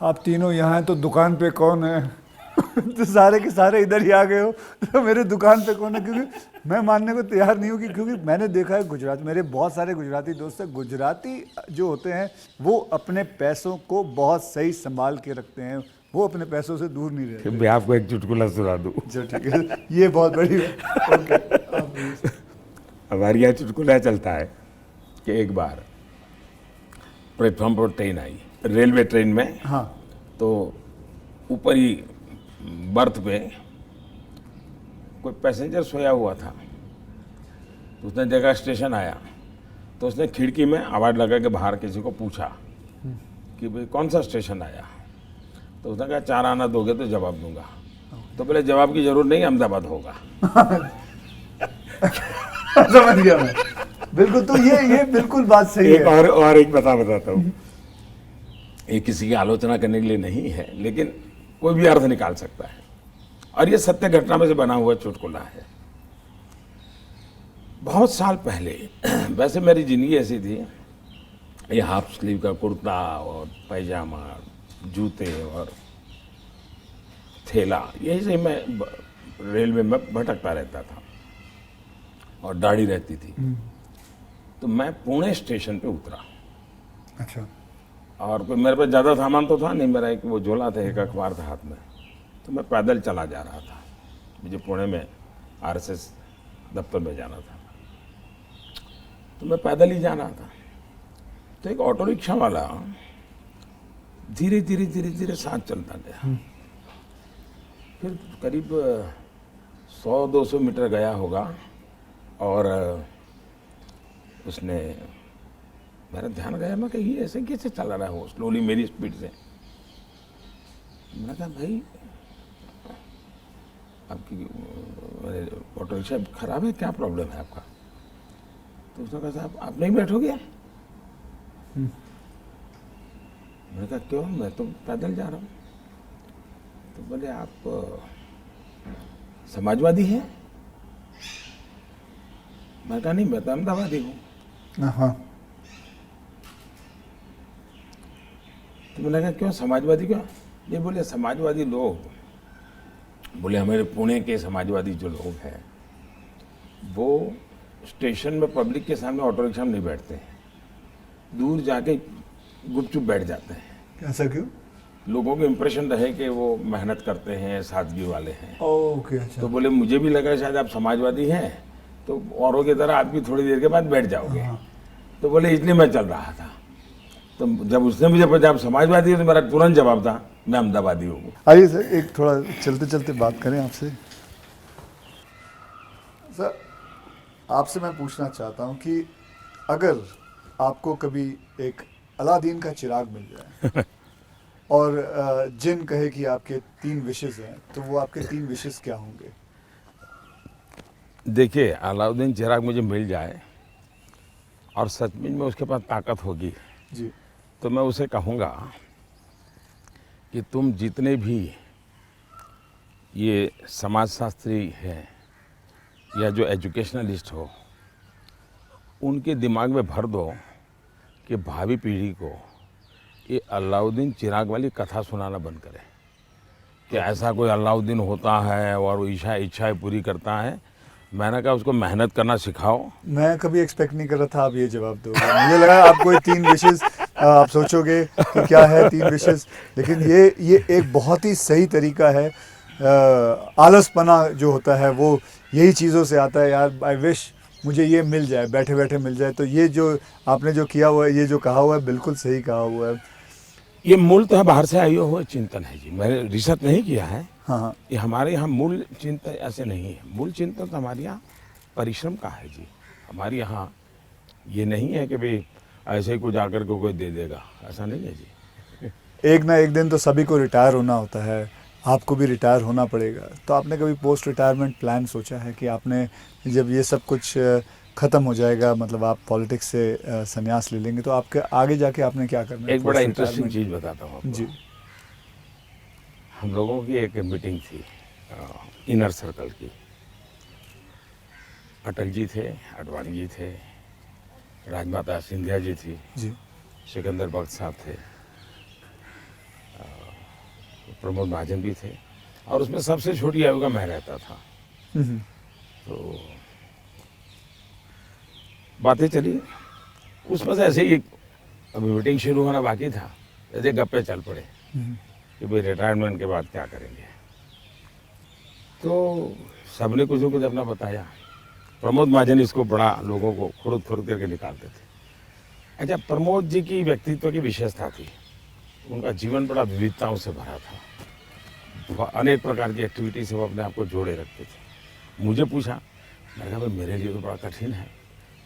आप तीनों यहाँ हैं तो दुकान पे कौन है? तो सारे के सारे इधर ही आ गए हो, तो मेरे दुकान पे कौन है? क्योंकि मैं मानने को तैयार नहीं हूँ कि, क्योंकि मैंने देखा है गुजरात, मेरे बहुत सारे गुजराती दोस्त हैं, गुजराती जो होते हैं वो अपने पैसों को बहुत सही संभाल के रखते हैं, वो अपने पैसों से दूर नहीं रहते। मैं आपको एक चुटकुला सुना दूँ। चलो ठीक है, ये बहुत बड़ी ओके। हमारे यहाँ चुटकुला चलता है कि एक बार प्लेटफॉर्म पर ट्रेन आई, रेलवे ट्रेन में। हाँ, तो ऊपर ही बर्थ पे कोई पैसेंजर सोया हुआ था। तो उसने देखा स्टेशन आया, तो उसने खिड़की में आवाज़ लगा के बाहर किसी को पूछा कि भाई कौन सा स्टेशन आया। तो उसने कहा 4 आना दोगे तो जवाब दूंगा। तो बोले जवाब की जरूरत नहीं, अहमदाबाद होगा। समझ गया मैं, बिल्कुल। तो ये बिल्कुल बात सही एक है। और एक बताता हूँ, ये किसी की आलोचना करने के लिए नहीं है, लेकिन कोई भी अर्थ निकाल सकता है, और ये सत्य घटना में से बना हुआ चुटकुला है। बहुत साल पहले, वैसे मेरी जिंदगी ऐसी थी, ये हाफ स्लीव का कुर्ता और पैजामा, जूते और थैला, यही से मैं रेलवे में भटकता रहता था, और दाढ़ी रहती थी। तो मैं पुणे स्टेशन पे उतरा। अच्छा। और कोई मेरे पास ज़्यादा सामान तो था नहीं, मेरा एक वो झोला था, एक अखबार था हाथ में। तो मैं पैदल चला जा रहा था, मुझे पुणे में आरएसएस दफ्तर में जाना था। तो मैं पैदल ही जा रहा था, तो एक ऑटो रिक्शा वाला धीरे धीरे धीरे धीरे साथ चलता गया। फिर करीब 100-200 मीटर गया होगा, और उसने, मेरा ध्यान गया, मैं कही ऐसे कैसे चला रहा हो स्लोली मेरी स्पीड से। मैंने कहा भाई आपकी ऑटो रिक्शा खराब है, क्या प्रॉब्लम है आपका? तो उसने कहा साहब आप नहीं बैठोगे? मैंने कहा क्यों, मैं तो पैदल जा रहा हूँ। तो बोले आप समाजवादी हैं? मैं कहा नहीं, मैं तो अहमदाबादी हूँ। हाँ, तो मैंने कहा क्यों समाजवादी क्यों? ये बोले समाजवादी लोग, बोले हमारे पुणे के समाजवादी जो लोग हैं वो स्टेशन में पब्लिक के सामने ऑटो रिक्शा में नहीं बैठते हैं, दूर जाके गुपचुप बैठ जाते हैं। ऐसा क्यों? लोगों को इम्प्रेशन रहे कि वो मेहनत करते हैं, सादगी वाले हैं। ओके, अच्छा। तो बोले मुझे भी लगा शायद आप समाजवादी हैं तो औरों की तरह आप भी थोड़ी देर के बाद बैठ जाओगे। हाँ। तो बोले इसलिए मैं चल रहा था। तो जब उसने मुझे पूछा आप समाजवादी है तो मेरा तुरंत जवाब था मैं अहमदाबादी हूँ। आइए सर, एक थोड़ा चलते चलते बात करें आपसे। सर, आपसे मैं पूछना चाहता हूँ कि अगर आपको कभी एक अलादीन का चिराग मिल जाए और जिन कहे कि आपके 3 विशेस हैं, तो वो आपके 3 विशेस क्या होंगे? देखिए, अलाउद्दीन चिराग मुझे मिल जाए और सचमुच में उसके पास ताकत होगी जी। तो मैं उसे कहूँगा कि तुम जितने भी ये समाजशास्त्री हैं या जो एजुकेशनलिस्ट हो उनके दिमाग में भर दो कि भावी पीढ़ी को ये अलाउद्दीन चिराग वाली कथा सुनाना बंद करें कि ऐसा कोई अलाउद्दीन होता है और वो इच्छाएं पूरी करता है। मैंने कहा उसको मेहनत करना सिखाओ। मैं कभी एक्सपेक्ट नहीं कर रहा था आप ये जवाब दोगे। मुझे लगा आप कोई 3 विशेस आप सोचोगे कि क्या है 3 विशेस, लेकिन ये एक बहुत ही सही तरीका है। आलसपना जो होता है वो यही चीज़ों से आता है। यार आई विश मुझे ये मिल जाए, बैठे बैठे मिल जाए। तो ये जो आपने जो किया हुआ है, ये जो कहा हुआ है, बिल्कुल सही कहा हुआ है। ये मूलतः बाहर से आया हुआ चिंतन है जी, मैंने रिसर्च नहीं किया है। हाँ हाँ। ये हमारे यहाँ मूल चिंतन ऐसे नहीं है। मूल चिंतन तो हमारे यहाँ परिश्रम का है जी। हमारे यहाँ ये नहीं है कि भाई ऐसे ही कुछ आकर को कोई दे देगा, ऐसा नहीं है जी। एक ना एक दिन तो सभी को रिटायर होना होता है, आपको भी रिटायर होना पड़ेगा। तो आपने कभी पोस्ट रिटायरमेंट प्लान सोचा है कि आपने जब ये सब कुछ ख़त्म हो जाएगा, मतलब आप पॉलिटिक्स से संन्यास ले लेंगे, तो आपके आगे जाके आपने क्या करना है? एक बड़ा इंटरेस्टिंग चीज़ बताता हूँ आपको। जी। हम लोगों की एक मीटिंग थी इनर सर्कल की। अटल जी थे, आडवाणी जी थे, राजमाता सिंधिया जी थी जी। सिकंदर बख्श साहब थे, प्रमोद महाजन भी थे और उसमें सबसे छोटी आयु का मैं रहता था। तो बातें चली, उसमें से ऐसे ही अभी मीटिंग शुरू होना बाकी था, ऐसे गप्पे चल पड़े कि भाई रिटायरमेंट के बाद क्या करेंगे। तो सबने कुछ न कुछ अपना बताया। प्रमोद महाजन इसको बड़ा लोगों को खुद करके निकालते थे। अच्छा, प्रमोद जी की व्यक्तित्व की विशेषता थी, उनका जीवन बड़ा विविधताओं से भरा था। अनेक प्रकार की एक्टिविटी से वो अपने आप को जोड़े रखते थे। मुझे पूछा, मैंने कहा भाई मेरे लिए तो बड़ा कठिन है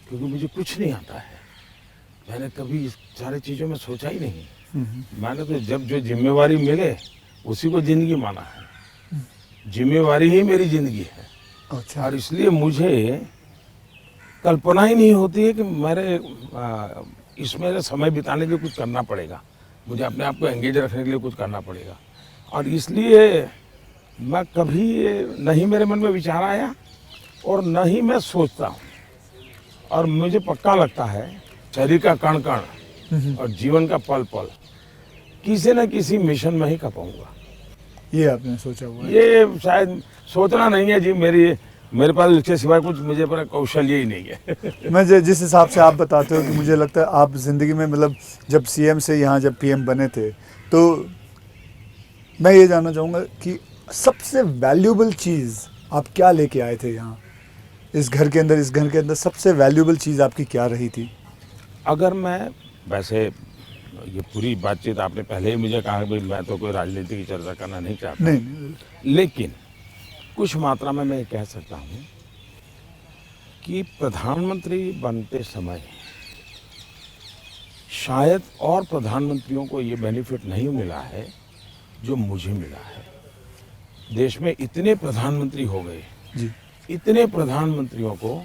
क्योंकि मुझे कुछ नहीं आता है। मैंने कभी इस सारी चीज़ों में सोचा ही नहीं। मैंने तो जब जो जिम्मेवारी मिले उसी को ज़िंदगी माना है। जिम्मेवारी ही मेरी ज़िंदगी है। अच्छा। और इसलिए मुझे कल्पना ही नहीं होती है कि मेरे इसमें समय बिताने के लिए कुछ करना पड़ेगा, मुझे अपने आप को एंगेज रखने के लिए कुछ करना पड़ेगा। और इसलिए मैं कभी नहीं मेरे मन में विचार आया और न ही मैं सोचता हूँ। और मुझे पक्का लगता है शरीर का कण कण और जीवन का पल पल किसी न किसी मिशन में ही खपाऊंगा। ये आपने सोचा हुआ है? ये शायद सोचना नहीं है जी, मेरे पास इसके सिवाय कुछ मुझे पर कौशल्य ही नहीं है। मैं जिस हिसाब से आप बताते हो कि मुझे लगता है आप ज़िंदगी में, मतलब जब सीएम से यहाँ जब पीएम बने थे, तो मैं ये जानना चाहूँगा कि सबसे वैल्यूबल चीज़ आप क्या लेके आए थे यहाँ इस घर के अंदर? इस घर के अंदर सबसे वैल्यूबल चीज़ आपकी क्या रही थी? अगर मैं, वैसे ये पूरी बातचीत आपने पहले ही मुझे कहा कि मैं तो कोई राजनीति की चर्चा करना नहीं चाहता, नहीं। लेकिन कुछ मात्रा में मैं ये कह सकता हूँ कि प्रधानमंत्री बनते समय शायद और प्रधानमंत्रियों को ये बेनिफिट नहीं मिला है जो मुझे मिला है। देश में इतने प्रधानमंत्री हो गए जी। इतने प्रधानमंत्रियों को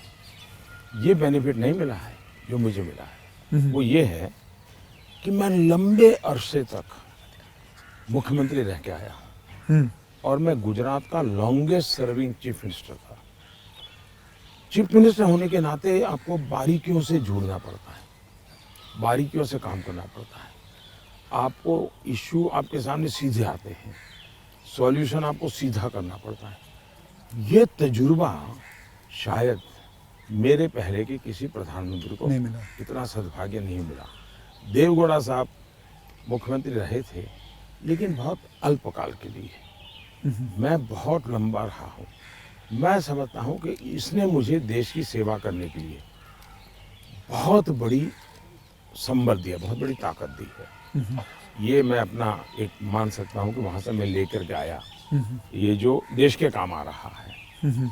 ये बेनिफिट नहीं मिला है जो मुझे मिला है। वो ये है कि मैं लंबे अरसे तक मुख्यमंत्री रह के आया हूँ और मैं गुजरात का लॉन्गेस्ट सर्विंग चीफ मिनिस्टर था। चीफ मिनिस्टर होने के नाते आपको बारीकियों से जुड़ना पड़ता है, बारीकियों से काम करना पड़ता है। आपको इश्यू आपके सामने सीधे आते हैं, सॉल्यूशन आपको सीधा करना पड़ता है। ये तजुर्बा शायद मेरे पहले के किसी प्रधानमंत्री को नहीं मिला। इतना सद्भाग्य नहीं मिला। देवगौड़ा साहब मुख्यमंत्री रहे थे, लेकिन बहुत अल्पकाल के लिए। मैं बहुत लंबा रहा हूँ। मैं समझता हूँ कि इसने मुझे देश की सेवा करने के लिए बहुत बड़ी संबल दिया, बहुत बड़ी ताकत दी है। ये मैं अपना एक मान सकता हूँ कि वहाँ से मैं लेकर के आया, ये जो देश के काम आ रहा है।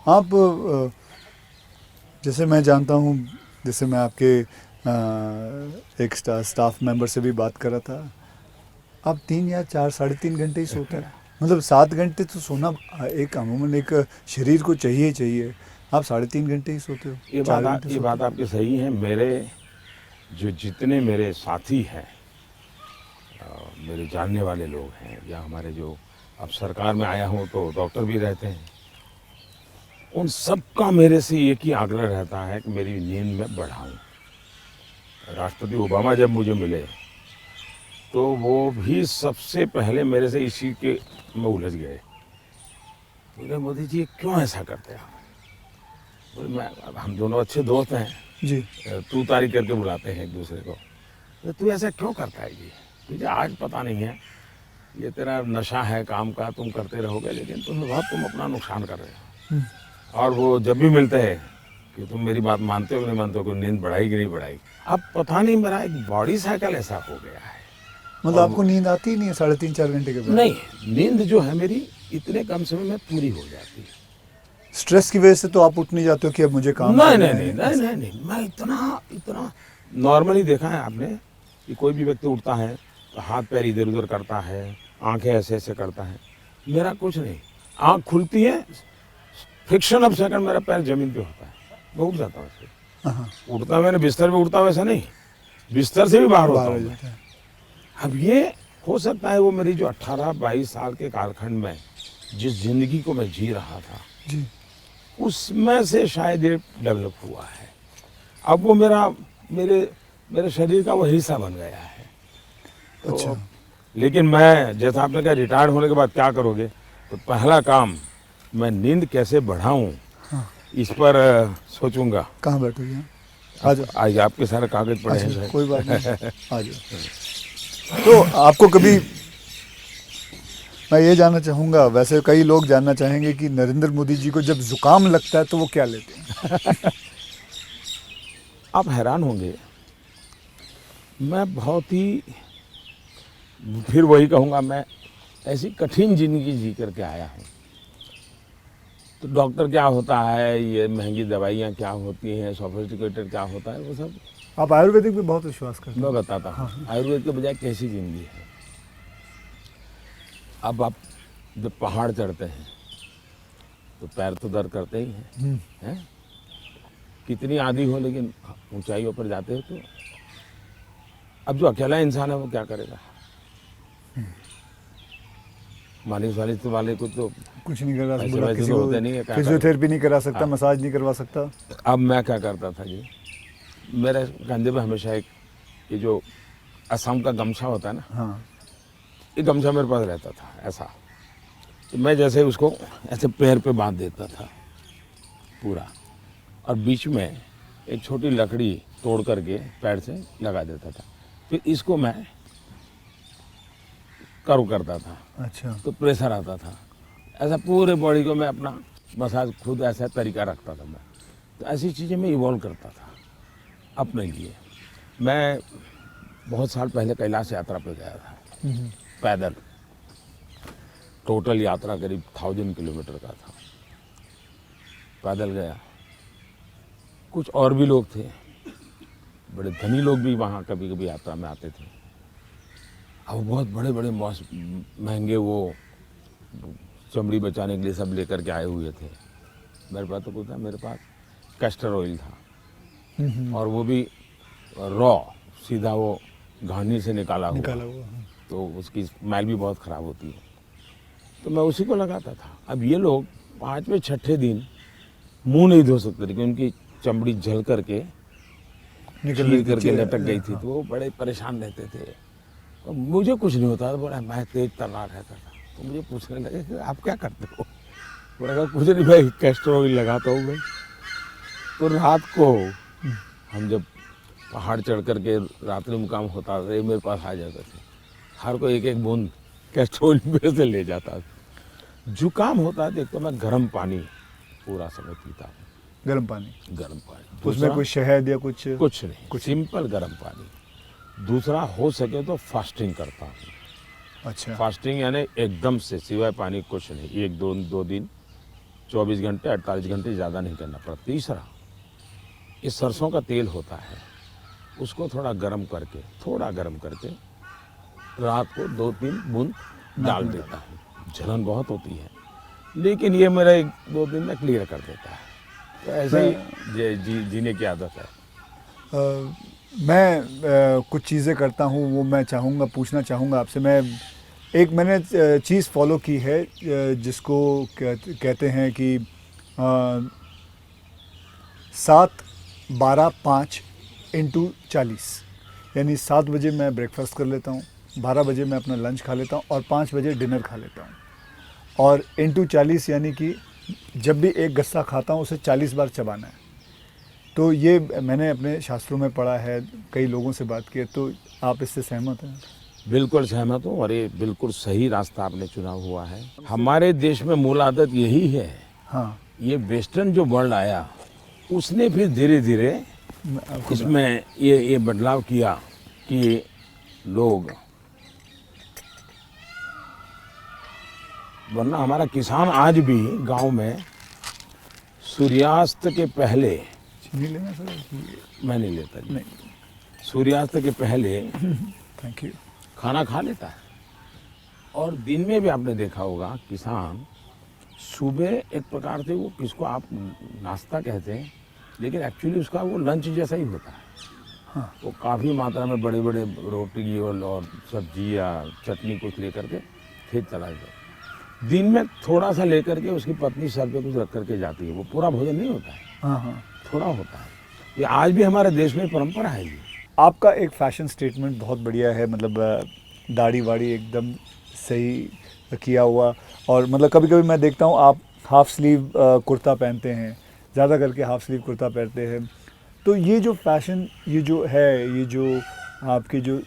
आप जैसे मैं जानता हूँ, जैसे मैं आपके एक स्टाफ मेंबर से भी बात कर रहा था, आप 3 या 4 साढ़े 3 घंटे ही सोते हैं। मतलब 7 घंटे तो सोना एक अमूमन एक शरीर को चाहिए चाहिए, आप 3.5 घंटे ही सोते हो। ये 4 बात घंटे ये सोते बात आपकी सही है। मेरे जो जितने मेरे साथी हैं, मेरे जानने वाले लोग हैं, या हमारे जो अब सरकार में आया हूँ तो डॉक्टर भी रहते हैं, उन सबका मेरे से एक ही आग्रह रहता है कि मेरी नींद में बढ़ाऊं। राष्ट्रपति ओबामा जब मुझे मिले तो वो भी सबसे पहले मेरे से इसी के में उलझ गए। बोले मोदी जी क्यों ऐसा करते हैं? बोले मैं, हम दोनों अच्छे दोस्त हैं जी। तू तारीख करके बुलाते हैं एक दूसरे को। तो तू ऐसा क्यों करता है जी? तुझे आज पता नहीं है, ये तेरा नशा है काम का, तुम करते रहोगे, लेकिन तुम अपना नुकसान कर रहे हो। और वो जब भी मिलते हैं कि तुम मेरी बात मानते हो कि नहीं मानते हो, कि नींद बढ़ाई कि नहीं बढ़ाई। अब पता नहीं मेरा एक बॉडी साइकिल ऐसा हो गया है। मतलब आपको नींद आती ही नहीं है 3.5-4 घंटे के बाद? नहीं, नींद जो है मेरी इतने कम समय में पूरी हो जाती है। स्ट्रेस की वजह से तो आप उठ नहीं जाते हो कि अब मुझे काम नहीं करना नहीं है? नहीं नहीं नहीं, मैं इतना नॉर्मली देखा है आपने कि कोई भी व्यक्ति उठता है तो हाथ पैर इधर उधर करता है, आंखें ऐसे ऐसे करता है। मेरा कुछ नहीं, आंख खुलती है, फ्रिक्शन ऑफ सेकंड मेरा पैर जमीन पे होता है, मैं उठ जाता हूँ। हाँ, उठता मैंने बिस्तर पे उठता वैसा नहीं, बिस्तर से भी बाहर होता बाहर हो हूँ मैं। जाता है। अब ये हो सकता है वो मेरी जो 18-22 साल के कालखंड में जिस जिंदगी को मैं जी रहा था, जी। उसमें से शायद ये डेवलप हुआ है। अब वो मेरे शरीर का वो हिस्सा बन गया है। तो अच्छा। लेकिन मैं, जैसा आपने कहा रिटायर्ड होने के बाद क्या करोगे, तो पहला काम मैं नींद कैसे बढ़ाऊं, हाँ। इस पर सोचूंगा। कहाँ बैठोगे? आ जाओ। आज आपके सारे कागज पड़े हैं अच्छा, शायद। कोई बात नहीं, आ जाओ। तो आपको कभी, मैं ये जानना चाहूँगा, वैसे कई लोग जानना चाहेंगे कि नरेंद्र मोदी जी को जब जुकाम लगता है तो वो क्या लेते हैं? आप हैरान होंगे, मैं बहुत ही, फिर वही कहूँगा, मैं ऐसी कठिन जिंदगी जी करके आया हूँ। तो डॉक्टर क्या होता है, ये महंगी दवाइयाँ क्या होती हैं, सोफिस्टिकेटेड क्या होता है, वो सब आप आयुर्वेदिक पे बहुत विश्वास करते मैं हैं? बताता हूँ। आयुर्वेद के बजाय कैसी जिंदगी है। अब आप जब पहाड़ चढ़ते हैं तो पैर तो दर्द करते ही हैं, कितनी आदि हो, लेकिन ऊंचाइयों पर जाते हो तो अब जो अकेला इंसान है वो क्या करेगा? मालिश वालिश वाले को तो कुछ नहीं करा ऐसे सकता, वैसे किसी तो को होते नहीं है, क्या फिजियोथेरेपी नहीं करा सकता, हाँ। मसाज नहीं करवा सकता। अब मैं क्या करता था जी, मेरे कंधे पे हमेशा एक ये जो असम का गमछा होता है ना, हाँ। ये गमछा मेरे पास रहता था ऐसा। तो मैं जैसे उसको ऐसे पैर पे बांध देता था पूरा, और बीच में एक छोटी लकड़ी तोड़ करके पैर से लगा देता था। फिर इसको मैं कर्व करता था, अच्छा। तो प्रेशर आता था। ऐसा पूरे बॉडी को मैं अपना मसाज खुद ऐसा तरीका रखता था मैं। तो ऐसी चीज़ें मैं इवॉल्व करता था अपने लिए। मैं बहुत साल पहले कैलाश यात्रा पे गया था पैदल। टोटल यात्रा करीब 1000 किलोमीटर का था, पैदल गया। कुछ और भी लोग थे, बड़े धनी लोग भी वहाँ कभी कभी यात्रा में आते थे। अब बहुत बड़े बड़े महंगे वो चमड़ी बचाने के लिए सब लेकर के आए हुए थे। मेरे पास तो कुछ था, मेरे पास कैस्टर ऑयल था, और वो भी रॉ, सीधा वो घानी से निकाला हुआ, तो उसकी स्मेल भी बहुत ख़राब होती है। तो मैं उसी को लगाता था। अब ये लोग 5वें-6ठे दिन मुंह नहीं धो सकते थे, क्योंकि उनकी चमड़ी जल करके चीर करके लटक गई थी। तो वो बड़े परेशान रहते थे। और मुझे कुछ नहीं होता था, बोला मैं तेज तर्रार रहता था। तो मुझे पूछने लगे कि आप क्या करते हो? बोला कहा कुछ नहीं भाई, कैस्टर ऑयल लगाता हूँ मैं। तो रात को हम जब पहाड़ चढ़ करके रात्रि मुकाम होता था, ये मेरे पास आ जाते थे, हर कोई एक एक बूंद कैस्टर ऑयल मेरे से ले जाता था। जुकाम होता है तो मैं गर्म पानी पूरा समय पीता हूँ, गर्म पानी, गर्म पानी। उसमें दूसरा, कोई शहद या कुछ? कुछ नहीं, सिंपल गर्म पानी। दूसरा, हो सके तो फास्टिंग करता हूँ। अच्छा, फास्टिंग यानी एकदम से सिवाय पानी कुछ नहीं, एक दो दिन 24 घंटे 48 घंटे, ज़्यादा नहीं करना पड़ता। तीसरा, ये सरसों का तेल होता है, उसको थोड़ा गर्म करके रात को 2-3 बूंद डाल देता हूँ। जलन बहुत होती है, लेकिन ये मेरा 1-2 दिन में क्लियर कर देता है। तो ऐसे ही जीने की आदत है। मैं कुछ चीज़ें करता हूँ, वो मैं पूछना चाहूँगा आपसे। मैंने चीज़ फॉलो की है, जिसको कहते हैं कि 7-12-5 × 40, यानी 7 बजे मैं ब्रेकफास्ट कर लेता हूँ, 12 बजे मैं अपना लंच खा लेता हूँ और 5 बजे डिनर खा लेता हूँ। और × 40 यानी कि जब भी एक गस्सा खाता हूँ उसे 40 बार चबाना है। तो ये मैंने अपने शास्त्रों में पढ़ा है, कई लोगों से बात की है, तो आप इससे सहमत हैं? बिल्कुल सहमत हूँ, और ये बिल्कुल सही रास्ता आपने चुना हुआ है। हमारे देश में मूल आदत यही है। हाँ, ये वेस्टर्न जो वर्ल्ड आया, उसने फिर धीरे धीरे इसमें ये बदलाव किया कि लोग, वरना हमारा किसान आज भी गांव में सूर्यास्त के पहले, चीनी लेना सर? मैं नहीं लेता जी, नहीं, सूर्यास्त के पहले थैंक यू। खाना खा लेता है। और दिन में भी आपने देखा होगा, किसान सुबह एक प्रकार से, वो किसको आप नाश्ता कहते हैं, लेकिन एक्चुअली उसका वो लंच जैसा ही होता है। हाँ, वो काफ़ी मात्रा में बड़े बड़े रोटी और सब्जी या चटनी कुछ लेकर के खेत चला जाता है। दिन में थोड़ा सा लेकर के उसकी पत्नी सर पे कुछ रख करके जाती है। वो पूरा भोजन नहीं होता है, हाँ, हाँ। थोड़ा होता है। ये आज भी हमारे देश में परंपरा है ये। आपका एक फैशन स्टेटमेंट बहुत बढ़िया है, मतलब दाढ़ी वाड़ी एकदम सही किया हुआ। और मतलब कभी कभी मैं देखता हूँ आप हाफ स्लीव कुर्ता पहनते हैं, ज़्यादा करके हाफ स्लीव कुर्ता पहनते हैं। तो ये जो फैशन, ये जो है, ये जो आपकी जो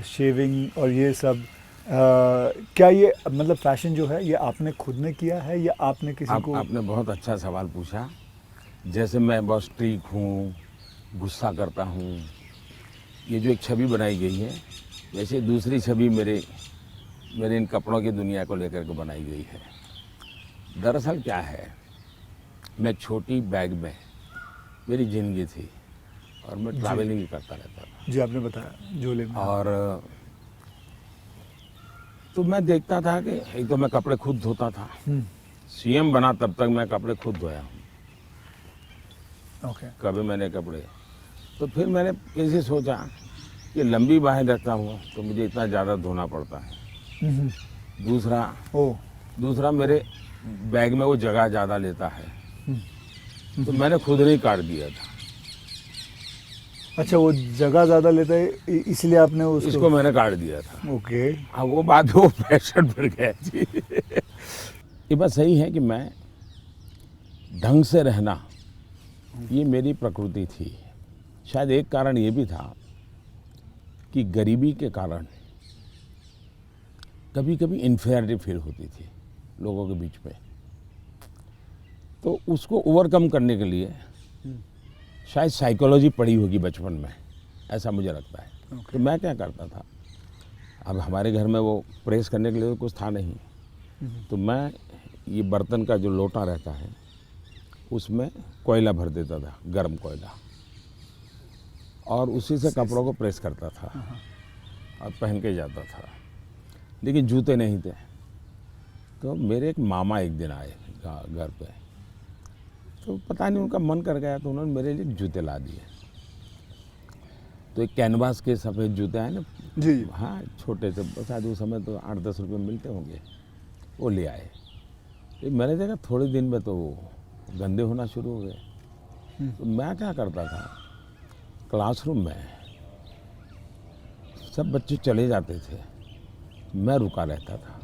शेविंग और ये सब, क्या ये मतलब फैशन जो है, ये आपने खुद ने किया है या आपने किसी को? आपने बहुत अच्छा सवाल पूछा। जैसे मैं बहुत स्ट्रीक हूँ, गुस्सा करता हूँ, ये जो एक छवि बनाई गई है, वैसे दूसरी छवि मेरे इन कपड़ों की दुनिया को लेकर के बनाई गई है। दरअसल क्या है, मैं छोटी बैग में मेरी ज़िंदगी थी और मैं ट्रैवलिंग करता रहता था। जी, आपने बताया झोले में। और तो मैं देखता था कि एक तो मैं कपड़े खुद धोता था। सीएम बना तब तक मैं कपड़े खुद धोया हूँ। ओके। कभी मैंने कपड़े, तो फिर मैंने कैसे सोचा कि लंबी बाहें रखता हूँ तो मुझे इतना ज़्यादा धोना पड़ता है। दूसरा मेरे बैग में वो जगह ज़्यादा लेता है, तो मैंने खुद नहीं काट दिया था। अच्छा, वो जगह ज़्यादा लेता है इसलिए आपने इसको मैंने काट दिया था। ओके। हाँ, वो बात वो फैशन पर गया जी। ये बात सही है कि मैं ढंग से रहना, ये मेरी प्रकृति थी। शायद एक कारण ये भी था कि गरीबी के कारण कभी कभी इन्फीरियरिटी फील होती थी लोगों के बीच में। तो उसको ओवरकम करने के लिए शायद साइकोलॉजी पढ़ी होगी बचपन में, ऐसा मुझे लगता है। तो मैं क्या करता था, अब हमारे घर में वो प्रेस करने के लिए कुछ था नहीं, तो मैं ये बर्तन का जो लोटा रहता है उसमें कोयला भर देता था, गर्म कोयला, और उसी से कपड़ों को प्रेस करता था और पहन के जाता था। लेकिन जूते नहीं थे। तो मेरे एक मामा एक दिन आए घर पे, तो पता नहीं उनका मन कर गया, तो उन्होंने मेरे लिए जूते ला दिए। तो एक कैनवास के सफ़ेद जूते हैं ना जी, हाँ, छोटे से, शायद उस समय तो 8-10 रुपये मिलते होंगे, वो ले आए। तो मैंने देखा थोड़े दिन में तो वो गंदे होना शुरू हो गए। तो मैं क्या करता था, क्लासरूम में सब बच्चे चले जाते थे, मैं रुका रहता था।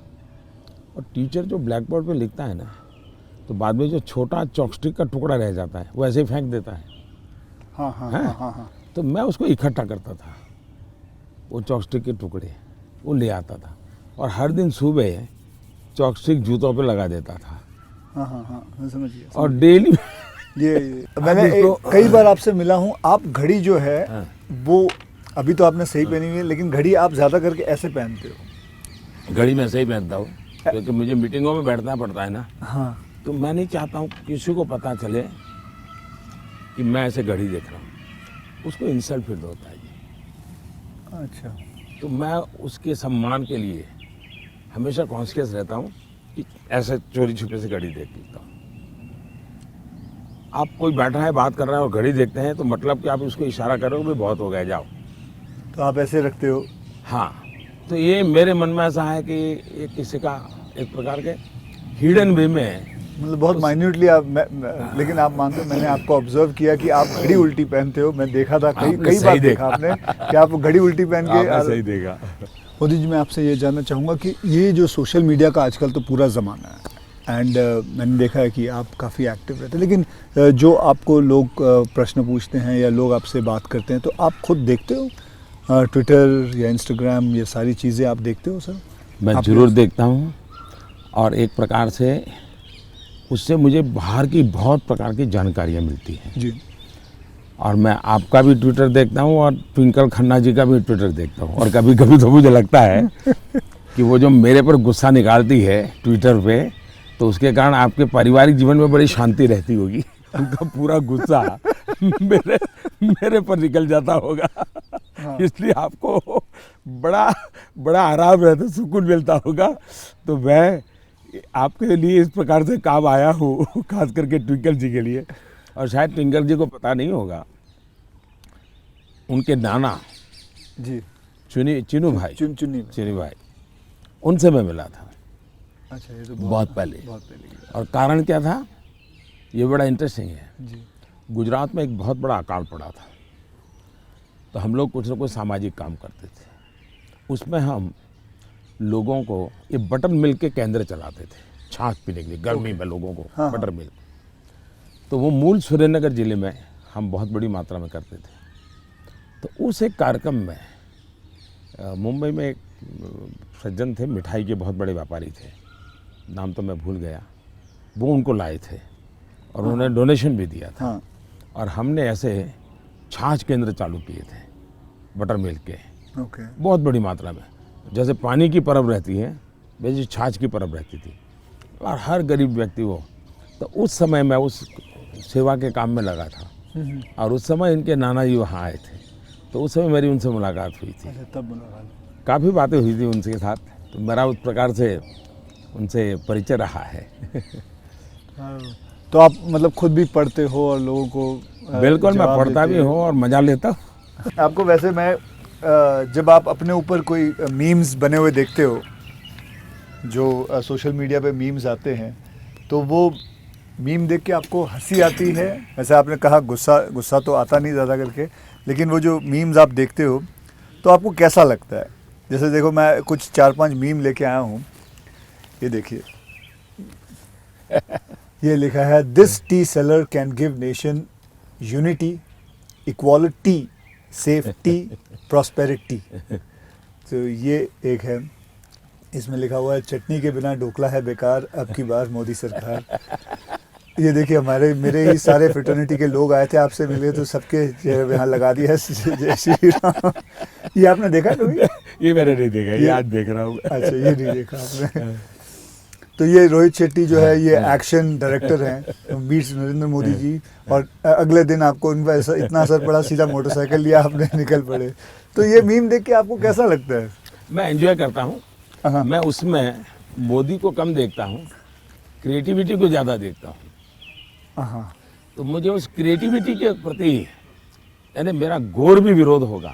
और टीचर जो ब्लैक बोर्ड पे लिखता है ना, तो बाद में जो छोटा चॉपस्टिक का टुकड़ा रह जाता है वो ऐसे ही फेंक देता है। हाँ हाँ हैं? हाँ हाँ हाँ। तो मैं उसको इकट्ठा करता था, वो चॉपस्टिक के टुकड़े वो ले आता था, और हर दिन सुबह चॉपस्टिक जूतों पे लगा देता था। हाँ हाँ हाँ, मैं समझ गया। और डेली ये मैंने कई बार आपसे मिला हूँ, आप घड़ी जो है हाँ। वो अभी तो आपने सही पहनी हुई है, लेकिन घड़ी आप ज़्यादा करके ऐसे पहनते हो। घड़ी मैं सही पहनता हूँ, क्योंकि मुझे मीटिंगों में बैठना पड़ता है ना, हाँ तो मैं नहीं चाहता हूँ किसी को पता चले कि मैं ऐसे घड़ी देख रहा हूँ, उसको इंसल्ट फील होता है जी। अच्छा। तो मैं उसके सम्मान के लिए हमेशा कॉन्शियस रहता हूँ कि ऐसे चोरी छुपे से घड़ी देख लेता हूँ। आप कोई बैठा है बात कर रहा है और घड़ी देखते हैं, तो मतलब कि आप उसको इशारा करोगे बहुत हो गया, जाओ। तो आप ऐसे रखते हो। हाँ, तो ये मेरे मन में ऐसा है कि ये किसी का एक प्रकार के हिडन वे में है। मतलब बहुत माइन्यूटली आप लेकिन आप मानते हो, मैंने आपको ऑब्जर्व किया कि आप घड़ी उल्टी पहनते हो। मैं देखा था कई आपने कई सही बार देखा देखा। आपने कि आप घड़ी उल्टी पहन के आपने सही देखा। मोदी जी, मैं आपसे ये जानना चाहूँगा कि ये जो सोशल मीडिया का आजकल तो पूरा ज़माना है, एंड मैंने देखा है कि आप काफ़ी एक्टिव रहते हैं, लेकिन जो आपको लोग प्रश्न पूछते हैं या लोग आपसे बात करते हैं, तो आप खुद देखते हो ट्विटर या इंस्टाग्राम, ये सारी चीज़ें आप देखते हो सर? मैं ज़रूर देखता हूँ, और एक प्रकार से उससे मुझे बाहर की बहुत प्रकार की जानकारियाँ मिलती हैं जी। और मैं आपका भी ट्विटर देखता हूँ और ट्विंकल खन्ना जी का भी ट्विटर देखता हूँ। और कभी कभी तो मुझे लगता है कि वो जो मेरे पर गुस्सा निकालती है ट्विटर पे, तो उसके कारण आपके पारिवारिक जीवन में बड़ी शांति रहती होगी। उनका पूरा गुस्सा मेरे पर निकल जाता होगा। हाँ। इसलिए आपको बड़ा बड़ा आराम रहता, सुकून मिलता होगा। तो मैं आपके लिए इस प्रकार से काम आया हूँ, खास करके ट्विंकल जी के लिए। और शायद ट्विंकल जी को पता नहीं होगा, उनके नाना जी चिनू भाई, चुनी भाई, उनसे मैं मिला था। अच्छा, ये तो बहुत पहले। बहुत पहले। और कारण क्या था, ये बड़ा इंटरेस्टिंग है जी। गुजरात में एक बहुत बड़ा अकाल पड़ा था, तो हम लोग कुछ न कुछ सामाजिक काम करते थे। उसमें हम लोगों को ये बटर मिल्क के केंद्र चलाते थे, छाछ पीने के लिए गर्मी में लोगों को। हाँ, बटर मिल्क। तो वो मूल सुरेंद्रनगर ज़िले में हम बहुत बड़ी मात्रा में करते थे। तो उस एक कार्यक्रम में मुंबई में एक सज्जन थे, मिठाई के बहुत बड़े व्यापारी थे, नाम तो मैं भूल गया, वो उनको लाए थे और उन्होंने डोनेशन भी दिया था। और हमने ऐसे छाछ केंद्र चालू किए थे बटर मिल्क के, बहुत बड़ी मात्रा में। जैसे पानी की परब रहती है, वैसे छाछ की परब रहती थी, और हर गरीब व्यक्ति वो। तो उस समय मैं उस सेवा के काम में लगा था, और उस समय इनके नाना जी वहाँ आए थे, तो उस समय मेरी उनसे मुलाकात हुई थी। तब मुलाकात, काफ़ी बातें हुई थी उनके साथ, तो मेरा उस प्रकार से उनसे परिचय रहा है। तो आप मतलब खुद भी पढ़ते हो और लोगों को? बिल्कुल, मैं पढ़ता भी हूँ और मज़ा लेता हूँ। आपको वैसे मैं जब आप अपने ऊपर कोई मीम्स बने हुए देखते हो, जो सोशल मीडिया पे मीम्स आते हैं, तो वो मीम देख के आपको हंसी आती है? वैसे आपने कहा गुस्सा तो आता नहीं ज़्यादा करके, लेकिन वो जो मीम्स आप देखते हो तो आपको कैसा लगता है? जैसे देखो, मैं कुछ 4-5 मीम लेके आया हूँ, ये देखिए। ये लिखा है, this T seller can give nation unity, equality, safety, prosperity. तो ये एक है। इसमें लिखा हुआ है, चटनी के बिना ढोकला है बेकार, अब की बार मोदी सरकार। ये देखिए, मेरे ही सारे फ्रेटर्निटी के लोग आए थे, आपसे मिले तो सबके चेहरे पे यहाँ लगा दिया है जय श्री राम। ये आपने देखा कभी? ये मैंने नहीं देखा, ये आज देख रहा हूँ। अच्छा, ये नहीं देखा आपने? तो ये रोहित शेट्टी जो है, ये एक्शन डायरेक्टर हैं, मीट्स नरेंद्र मोदी जी, और अगले दिन आपको उन पर इतना असर पड़ा, सीधा मोटरसाइकिल लिया आपने, निकल पड़े। तो ये मीम देख के आपको कैसा लगता है? मैं एंजॉय करता हूँ। मैं उसमें मोदी को कम देखता हूँ, क्रिएटिविटी को ज़्यादा देखता हूँ। तो मुझे उस क्रिएटिविटी के प्रति, यानी मेरा घोर भी विरोध होगा,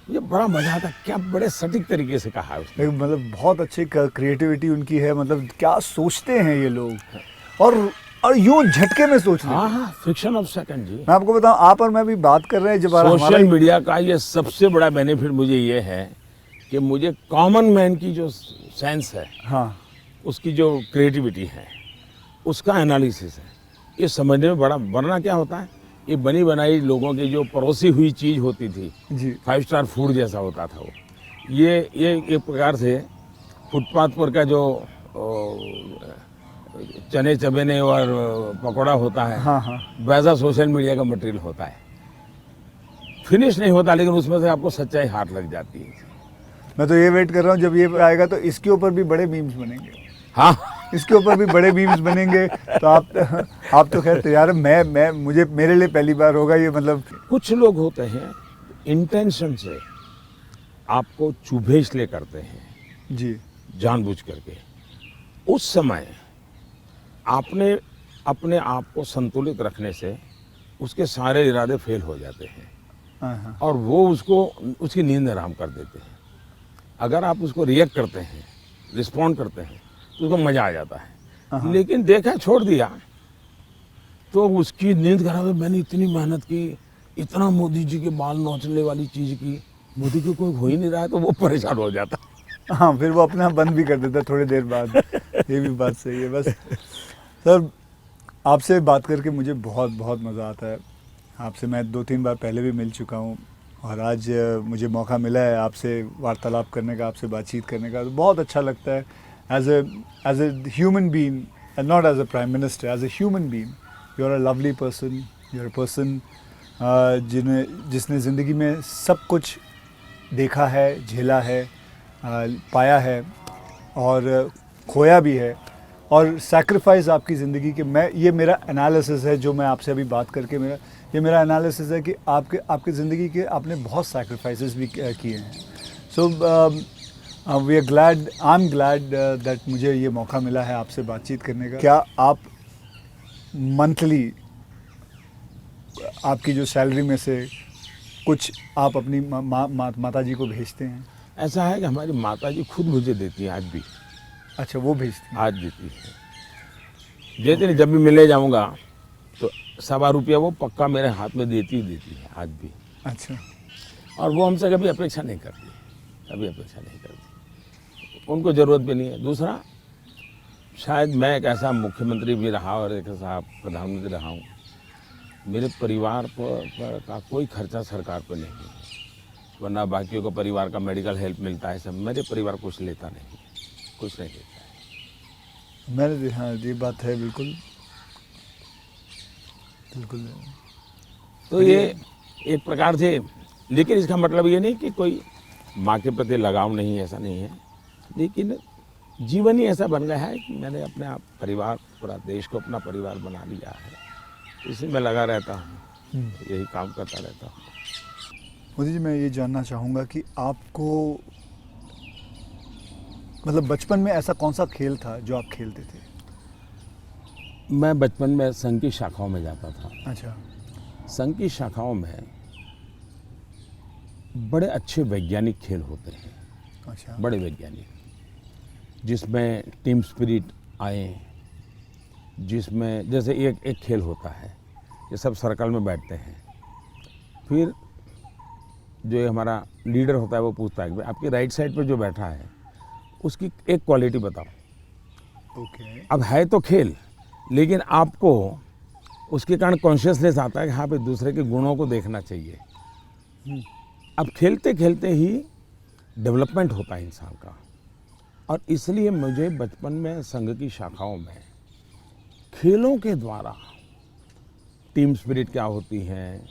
मुझे बड़ा मजा आता। क्या बड़े सटीक तरीके से कहा है उसने। मतलब बहुत अच्छी क्रिएटिविटी उनकी है, मतलब क्या सोचते हैं ये लोग, और यूं झटके में सोचते हैं। हाँ, फ्रिक्शन ऑफ सेकंड जी। मैं आपको बताऊं, आप और मैं भी बात कर रहे हैं जब सोशल मीडिया का ये सबसे बड़ा बेनिफिट मुझे ये है कि मुझे कॉमन मैन की जो सेंस है, हाँ, उसकी जो क्रिएटिविटी है, उसका एनालिसिस है, ये समझने में बड़ा, वरना क्या होता है, ये बनी बनाई लोगों की जो परोसी हुई चीज़ होती थी, जी, 5 स्टार फूड जैसा होता था वो, ये एक प्रकार से फुटपाथ पर का जो चने चबेने और पकौड़ा होता है, हाँ, हाँ, वैसा सोशल मीडिया का मटेरियल होता है। फिनिश नहीं होता, लेकिन उसमें से आपको सच्चाई हाथ लग जाती है। मैं तो ये वेट कर रहा हूँ जब ये आएगा तो इसके ऊपर भी बड़े मीम्स बनेंगे, हाँ, इसके ऊपर भी बड़े मीम्स बनेंगे। तो आप तो खैर तैयार है, मैं मुझे मेरे लिए पहली बार होगा ये, मतलब कुछ लोग होते हैं इंटेंशन से आपको चुभे इसलिए करते हैं, जी, जानबूझ करके। उस समय आपने अपने आप को संतुलित रखने से उसके सारे इरादे फेल हो जाते हैं हाँ, हाँ, और वो उसकी नींद हराम कर देते हैं। अगर आप उसको रिएक्ट करते हैं, रिस्पॉन्ड करते हैं, तो उसको मज़ा आ जाता है। लेकिन देखा छोड़ दिया तो उसकी नींद खराब है। मैंने इतनी मेहनत की, इतना मोदी जी के बाल नोचने वाली चीज़ की, मोदी को कोई हो ही नहीं रहा है, तो वो परेशान हो जाता। हाँ, फिर वो अपना बंद भी कर देता है थोड़ी देर बाद। ये भी बात सही है। बस सर, आपसे बात करके मुझे बहुत बहुत मज़ा आता है। आपसे मैं 2-3 बार पहले भी मिल चुका हूँ और आज मुझे मौका मिला है आपसे वार्तालाप करने का, आपसे बातचीत करने का, तो बहुत अच्छा लगता है। As a human being and not as a prime minister, as a human being you are a lovely person, you are a person जिसने ज़िंदगी में सब कुछ देखा है, झेला है, पाया है और खोया भी है, और सैक्रिफाइस आपकी ज़िंदगी के, मैं ये मेरा एनालिसिस है जो मैं आपसे अभी बात करके मेरा एनालिसिस है कि आपके ज़िंदगी के आपने बहुत सैक्रिफाइसेस भी किए हैं। So we are glad, I am glad that मुझे ये मौका मिला है आपसे बातचीत करने का। क्या आप मंथली आपकी जो सैलरी में से कुछ आप अपनी माता जी को भेजते हैं? ऐसा है कि हमारी माता जी खुद मुझे देती हैं आज भी। अच्छा, वो भेजती हैं? आज देती है, देती नहीं, जब भी मिलने जाऊंगा तो ₹1.25 वो पक्का मेरे हाथ में देती है आज भी। अच्छा, और वो हमसे कभी अपेक्षा नहीं करती, कभी अपेक्षा नहीं करती, उनको ज़रूरत भी नहीं है। दूसरा, शायद मैं एक ऐसा मुख्यमंत्री भी रहा और एक ऐसा प्रधानमंत्री रहा हूँ, मेरे परिवार पर का कोई खर्चा सरकार पर नहीं है, वरना बाकियों को परिवार का मेडिकल हेल्प मिलता है सब, मेरे परिवार कुछ लेता नहीं, कुछ नहीं लेता है। मैंने, हाँ, ये बात है, बिल्कुल बिल्कुल। तो ये एक प्रकार से, लेकिन इसका मतलब ये नहीं कि कोई माँ के प्रति लगाव नहीं है, ऐसा नहीं है, लेकिन जीवन ही ऐसा बन गया है कि मैंने अपने आप परिवार, पूरा देश को अपना परिवार बना लिया है, इसी में लगा रहता हूँ, यही काम करता रहता हूँ। मोदी जी, मैं ये जानना चाहूँगा कि आपको, मतलब बचपन में ऐसा कौन सा खेल था जो आप खेलते थे? मैं बचपन में संघ की शाखाओं में जाता था। अच्छा, संघ की शाखाओं में बड़े अच्छे वैज्ञानिक खेल होते हैं, अच्छा, बड़े वैज्ञानिक, जिसमें टीम स्पिरिट आए, जिसमें जैसे एक खेल होता है, ये सब सर्कल में बैठते हैं, फिर जो ये हमारा लीडर होता है वो पूछता है कि आपकी राइट साइड पे जो बैठा है उसकी एक क्वालिटी बताओ। ओके। अब है तो खेल, लेकिन आपको उसके कारण कॉन्शियसनेस आता है कि हाँ भाई दूसरे के गुणों को देखना चाहिए। अब खेलते खेलते ही डेवलपमेंट होता है इंसान का, और इसलिए मुझे बचपन में संघ की शाखाओं में खेलों के द्वारा टीम स्पिरिट क्या होती है,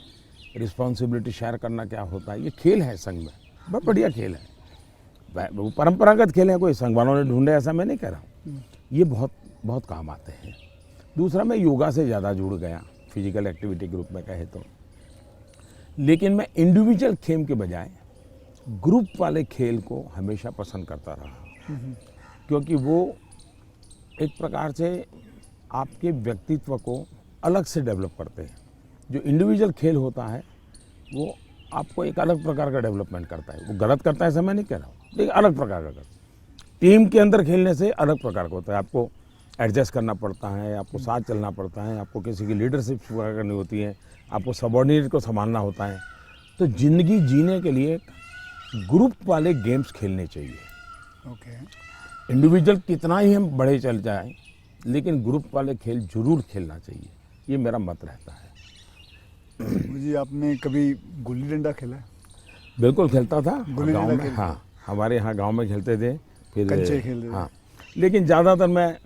रिस्पॉन्सिबिलिटी शेयर करना क्या होता है, ये खेल है संघ में, बहुत बढ़िया खेल है। वो परंपरागत खेल है, कोई संघ वालों ने ढूंढे ऐसा मैं नहीं कह रहा हूँ, ये बहुत बहुत काम आते हैं। दूसरा, मैं योगा से ज़्यादा जुड़ गया, फिजिकल एक्टिविटी के रूप में कहे तो, लेकिन मैं इंडिविजुअल खेल के बजाय ग्रुप वाले खेल को हमेशा पसंद करता रहा, क्योंकि वो एक प्रकार से आपके व्यक्तित्व को अलग से डेवलप करते हैं। जो इंडिविजुअल खेल होता है वो आपको एक अलग प्रकार का डेवलपमेंट करता है, वो गलत करता है ऐसा मैं नहीं कह रहा हूँ, लेकिन अलग प्रकार का करता है। टीम के अंदर खेलने से अलग प्रकार का होता है, आपको एडजस्ट करना पड़ता है, आपको साथ चलना पड़ता है, आपको किसी की लीडरशिप करनी होती है, आपको सबॉर्डिनेट को संभालना होता है। तो ज़िंदगी जीने के लिए ग्रुप वाले गेम्स खेलने चाहिए। ओके। इंडिविजुअल कितना ही हम बड़े चल जाएं, लेकिन ग्रुप वाले खेल जरूर खेलना चाहिए, ये मेरा मत रहता है। मुझे आपने कभी गुल्ली डंडा खेला है? बिल्कुल खेलता था गुल्ली गांव डंडा में। खेलते हाँ, हमारे यहाँ गांव में खेलते थे। फिर कंचे खेलते थे। हाँ, लेकिन ज़्यादातर मैं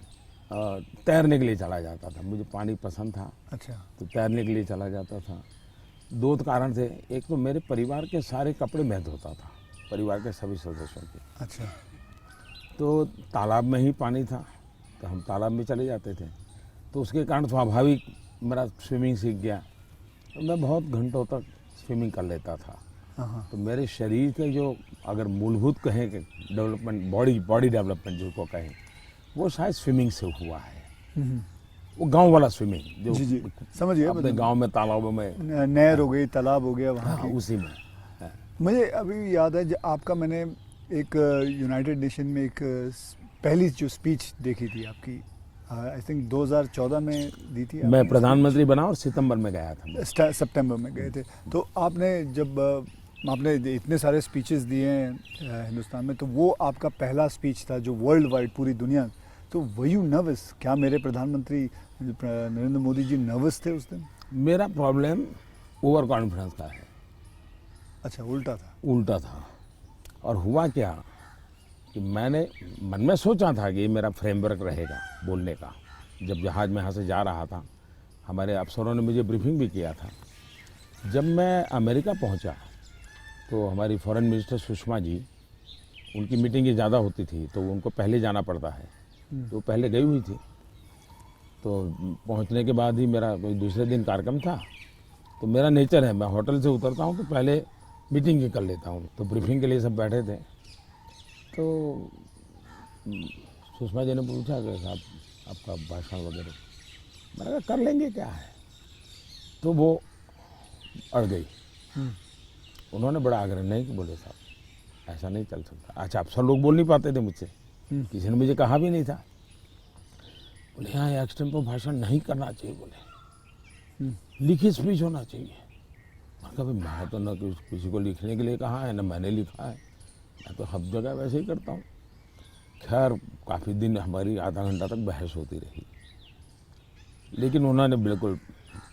तैरने के लिए चला जाता था, मुझे पानी पसंद था, अच्छा। तो तैरने के लिए चला जाता था। दो कारण थे, एक तो मेरे परिवार के सारे कपड़े मैं धोता था, परिवार के सभी सदस्यों के। अच्छा। तो तालाब में ही पानी था, तो हम तालाब में चले जाते थे, तो उसके कारण स्वाभाविक मेरा स्विमिंग सीख गया, तो मैं बहुत घंटों तक स्विमिंग कर लेता था। हाँ। तो मेरे शरीर के जो अगर मूलभूत कहें कि डेवलपमेंट, बॉडी डेवलपमेंट जिसको कहें, वो शायद स्विमिंग से हुआ है। वो गांव वाला स्विमिंग जो जी समझ गया। अपने गांव में तालाबों में, नहर हो गई, तालाब हो गया वहाँ हाँ, की। उसी में। मुझे अभी याद है आपका, मैंने एक यूनाइटेड नेशन में एक पहली जो स्पीच देखी थी आपकी, आई थिंक 2014 में दी थी। मैं प्रधानमंत्री बना और सितंबर में गया था। सितंबर में गए थे। तो आपने जब आपने इतने सारे स्पीचेस दिए हैं हिंदुस्तान में, तो वो आपका पहला स्पीच था जो वर्ल्ड वाइड पूरी दुनिया। तो वर यू नर्वस? क्या मेरे प्रधानमंत्री नरेंद्र मोदी जी नर्वस थे उस दिन? मेरा प्रॉब्लम ओवर कॉन्फिडेंस का है। अच्छा, उल्टा था? उल्टा था। और हुआ क्या कि मैंने मन में सोचा था कि ये मेरा फ्रेमवर्क रहेगा बोलने का। जब जहाज़ में यहाँ से जा रहा था, हमारे अफसरों ने मुझे ब्रीफिंग भी किया था। जब मैं अमेरिका पहुँचा तो हमारी फॉरेन मिनिस्टर सुषमा जी, उनकी मीटिंगें ज़्यादा होती थी, तो उनको पहले जाना पड़ता है, तो पहले गई हुई थी। तो पहुँचने के बाद ही मेरा कोई दूसरे दिन कार्यक्रम था, तो मेरा नेचर है, मैं होटल से उतरता हूँ तो पहले मीटिंग कर लेता हूँ। तो ब्रीफिंग के लिए सब बैठे थे, तो सुषमा जी ने पूछा कि साहब आपका भाषण वगैरह, मैंने कहा कर लेंगे, क्या है। तो वो अड़ गई। उन्होंने बड़ा आग्रह नहीं कि बोले साहब ऐसा नहीं चल सकता। अच्छा, अफसर लोग बोल नहीं पाते थे मुझसे, किसी ने मुझे कहा भी नहीं था। बोले यहाँ एक्सटेम्पो भाषण नहीं करना चाहिए, बोले लिखित स्पीच होना चाहिए। मैं कहा मैं तो न किसी को लिखने के लिए कहा है, न मैंने लिखा है, मैं तो हर जगह वैसे ही करता हूँ। खैर काफ़ी दिन हमारी आधा घंटा तक बहस होती रही, लेकिन उन्होंने बिल्कुल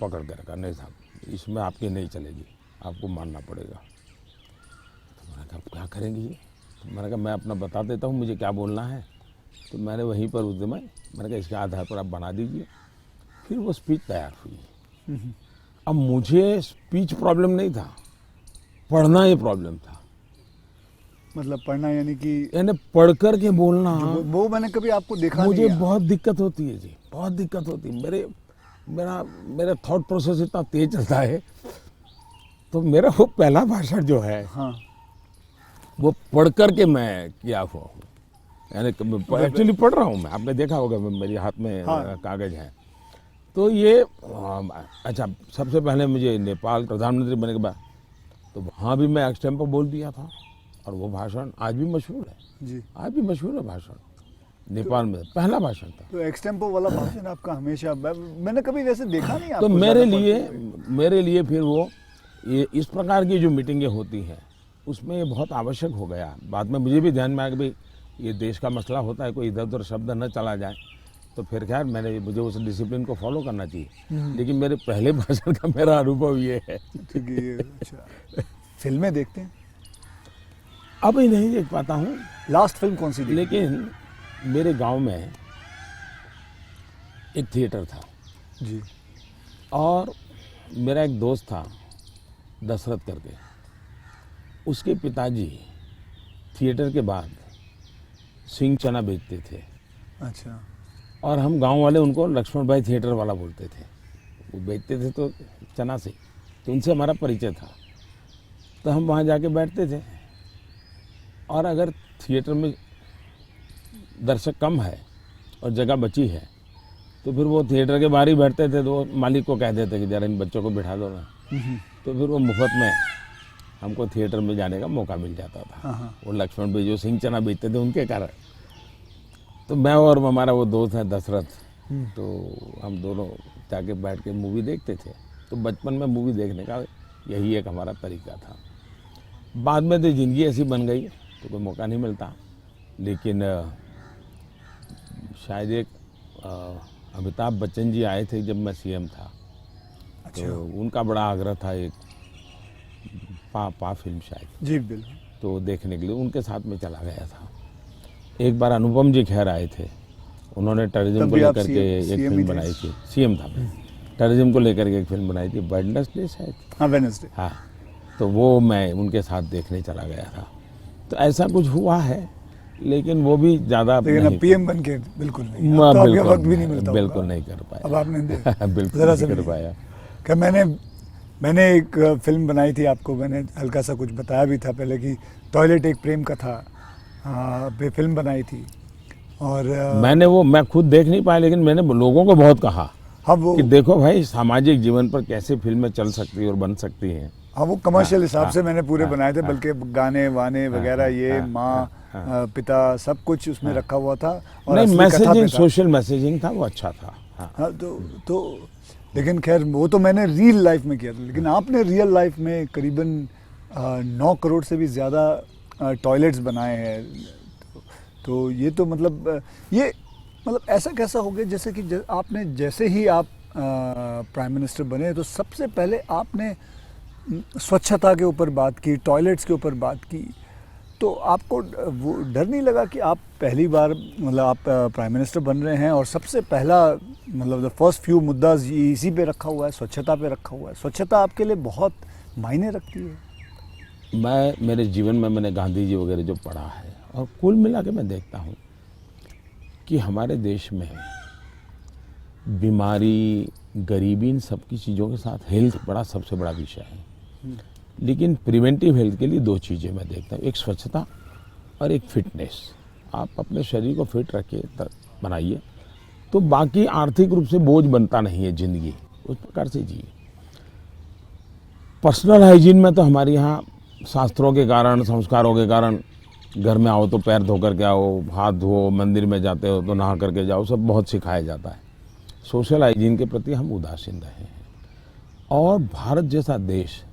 पकड़ कर रखा, नहीं साहब इसमें आपकी नहीं चलेगी, आपको मानना पड़ेगा। तो मैंने कहा क्या करेंगे ये? तो मैंने कहा मैं अपना बता देता हूँ मुझे क्या बोलना है। तो मैंने वहीं पर उस दिन मैंने कहा इसके आधार पर आप बना दीजिए। फिर वो स्पीच तैयार हुई। अब मुझे स्पीच प्रॉब्लम नहीं था, पढ़ना ये प्रॉब्लम था। मतलब पढ़ना यानी कि पढ़ कर के बोलना, वो मैंने कभी आपको देखा मुझे नहीं है। बहुत दिक्कत होती है जी, बहुत दिक्कत होती है। मेरा थॉट प्रोसेस इतना तेज चलता है। तो मेरा वो पहला भाषण जो है, हाँ, वो पढ़ कर के मैं किया हुआ हूँ, यानी एक्चुअली पढ़ रहा हूँ मैं। आपने देखा होगा मेरे हाथ में कागज है। तो ये अच्छा, सबसे पहले मुझे नेपाल प्रधानमंत्री बनने के बाद तो वहाँ भी मैं एक्सटेम्पो बोल दिया था, और वो भाषण आज भी मशहूर है जी। आज भी मशहूर है भाषण। नेपाल में पहला भाषण था। तो एक्सटेम्पो वाला भाषण आपका हमेशा, मैंने कभी वैसे देखा नहीं तो आपको मेरे लिए फिर वो ये इस प्रकार की जो मीटिंगें होती हैं उसमें ये बहुत आवश्यक हो गया। बाद में मुझे भी ध्यान में आया कि भाई ये देश का मसला होता है, कोई इधर उधर शब्द न चला जाए। तो फिर खैर मुझे उस डिसिप्लिन को फॉलो करना चाहिए। लेकिन मेरे पहले भाषण का मेरा अनुभव ये है। ठीक है। अच्छा, फिल्में देखते हैं? अभी नहीं देख पाता हूँ। लास्ट फिल्म कौन सी देखी? लेकिन मेरे गांव में एक थिएटर था जी। और मेरा एक दोस्त था दशरथ करके, उसके पिताजी थिएटर के बाद सिंह चना बेचते थे। अच्छा। और हम गांव वाले उनको लक्ष्मण भाई थिएटर वाला बोलते थे। वो बेचते थे तो चना से, तो उनसे हमारा परिचय था। तो हम वहाँ जाके बैठते थे, और अगर थिएटर में दर्शक कम है और जगह बची है तो फिर वो थिएटर के बाहर ही बैठते थे। तो वो मालिक को कह देते कि जरा इन बच्चों को बिठा दो ना। तो फिर वो मुफ्त में हमको थिएटर में जाने का मौका मिल जाता था। वो लक्ष्मण भाई जो सिंह चना बेचते थे उनके कारण। तो मैं और हमारा वो दोस्त है दशरथ, तो हम दोनों जाके बैठ के मूवी देखते थे। तो बचपन में मूवी देखने का यही एक हमारा तरीका था। बाद में तो ज़िंदगी ऐसी बन गई तो कोई मौका नहीं मिलता। लेकिन शायद एक अमिताभ बच्चन जी आए थे जब मैं सीएम था, तो उनका बड़ा आग्रह था एक पा फिल्म शायद, जी बिल्कुल। तो देखने के लिए उनके साथ में चला गया था। एक बार अनुपम जी खैर आए थे, उन्होंने टेररिज्म तब को भी आप लेकर के एक CM फिल्म ही थे। बनाई थी, सीएम था मैं, टेररिज्म को लेकर के एक फिल्म बनाई थी, वेडनेसडे शायद, हाँ वेडनेसडे। हाँ, तो वो मैं उनके साथ देखने चला गया था। तो ऐसा कुछ हुआ है, लेकिन वो भी ज़्यादा लेकिन अब नहीं, पीएम बन के बिल्कुल नहीं, अब तो आपके वक्त भी नहीं मिलता होगा। बिल्कुल नहीं कर पाया। अब आपने बिल्कुल ज़रा नहीं सा कर भी पाया। क्या मैंने एक फिल्म बनाई थी, आपको मैंने हल्का सा कुछ बताया भी था पहले कि टॉयलेट एक प्रेम कथा पे फिल्म बनाई थी। और मैं खुद देख नहीं पाया, लेकिन मैंने लोगों को बहुत कहा हाँ वो कि देखो भाई सामाजिक जीवन पर कैसे फिल्में चल सकती है और बन सकती हैं। हाँ वो कमर्शियल हिसाब हाँ, से मैंने पूरे हाँ, बनाए थे, हाँ, बल्कि गाने वाने वगैरह ये हाँ, माँ पिता सब कुछ उसमें रखा हुआ था। और नहीं, असली कथा पे मैसेजिंग, था। सोशल मैसेजिंग था, वो अच्छा था। हाँ। हाँ तो लेकिन खैर वो तो मैंने रियल लाइफ में किया था, लेकिन आपने रियल लाइफ में करीबन 9 करोड़ से भी ज़्यादा टॉयलेट्स बनाए हैं। तो ये तो मतलब ये मतलब ऐसा कैसा हो गया जैसे कि आपने जैसे ही आप प्राइम मिनिस्टर बने तो सबसे पहले आपने स्वच्छता के ऊपर बात की, टॉयलेट्स के ऊपर बात की। तो आपको वो डर नहीं लगा कि आप पहली बार मतलब आप प्राइम मिनिस्टर बन रहे हैं और सबसे पहला मतलब द फर्स्ट फ्यू मुद्दा इसी पे रखा हुआ है, स्वच्छता पे रखा हुआ है। स्वच्छता आपके लिए बहुत मायने रखती है। मेरे जीवन में मैंने गांधी जी वगैरह जो पढ़ा है, और कुल मिला के मैं देखता हूँ कि हमारे देश में बीमारी, गरीबी, इन सब की चीज़ों के साथ हेल्थ बड़ा सबसे बड़ा विषय है। लेकिन प्रिवेंटिव हेल्थ के लिए 2 चीज़ें मैं देखता हूँ, एक स्वच्छता और एक फिटनेस। आप अपने शरीर को फिट रखिए, बनाइए, तो बाकी आर्थिक रूप से बोझ बनता नहीं है ज़िंदगी, उस प्रकार से जिए। पर्सनल हाइजीन में तो हमारे यहाँ शास्त्रों के कारण, संस्कारों के कारण, घर में आओ तो पैर धो करके आओ, हाथ धो, मंदिर में जाते हो तो नहा करके जाओ, सब बहुत सिखाया जाता है। सोशल हाइजीन के प्रति हम उदासीन रहे हैं। और भारत जैसा देश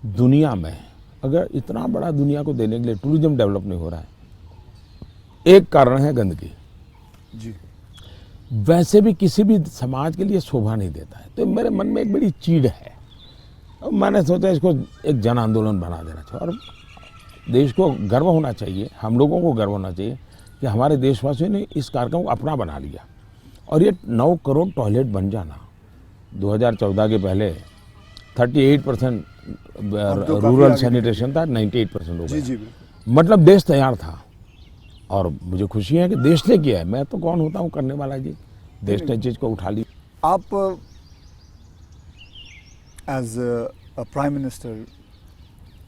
दुनिया में, अगर इतना बड़ा दुनिया को देने के लिए टूरिज्म डेवलप नहीं हो रहा है, एक कारण है गंदगी। जी। वैसे भी किसी भी समाज के लिए शोभा नहीं देता है। तो मेरे मन में एक बड़ी चीड़ है, और मैंने सोचा इसको एक जन आंदोलन बना देना चाहिए। और देश को गर्व होना चाहिए, हम लोगों को गर्व होना चाहिए कि हमारे देशवासियों ने इस कार्यक्रम को अपना बना लिया। और ये 9 करोड़ टॉयलेट बन जाना, 2014 के पहले 38% रूरल सैनिटेशन था, 98% हो गया। जी मतलब देश तैयार था। और मुझे खुशी है कि देश ने किया है, मैं तो कौन होता हूँ करने वाला जी, देश ने चीज़ को उठा ली। आप एज अ प्राइम मिनिस्टर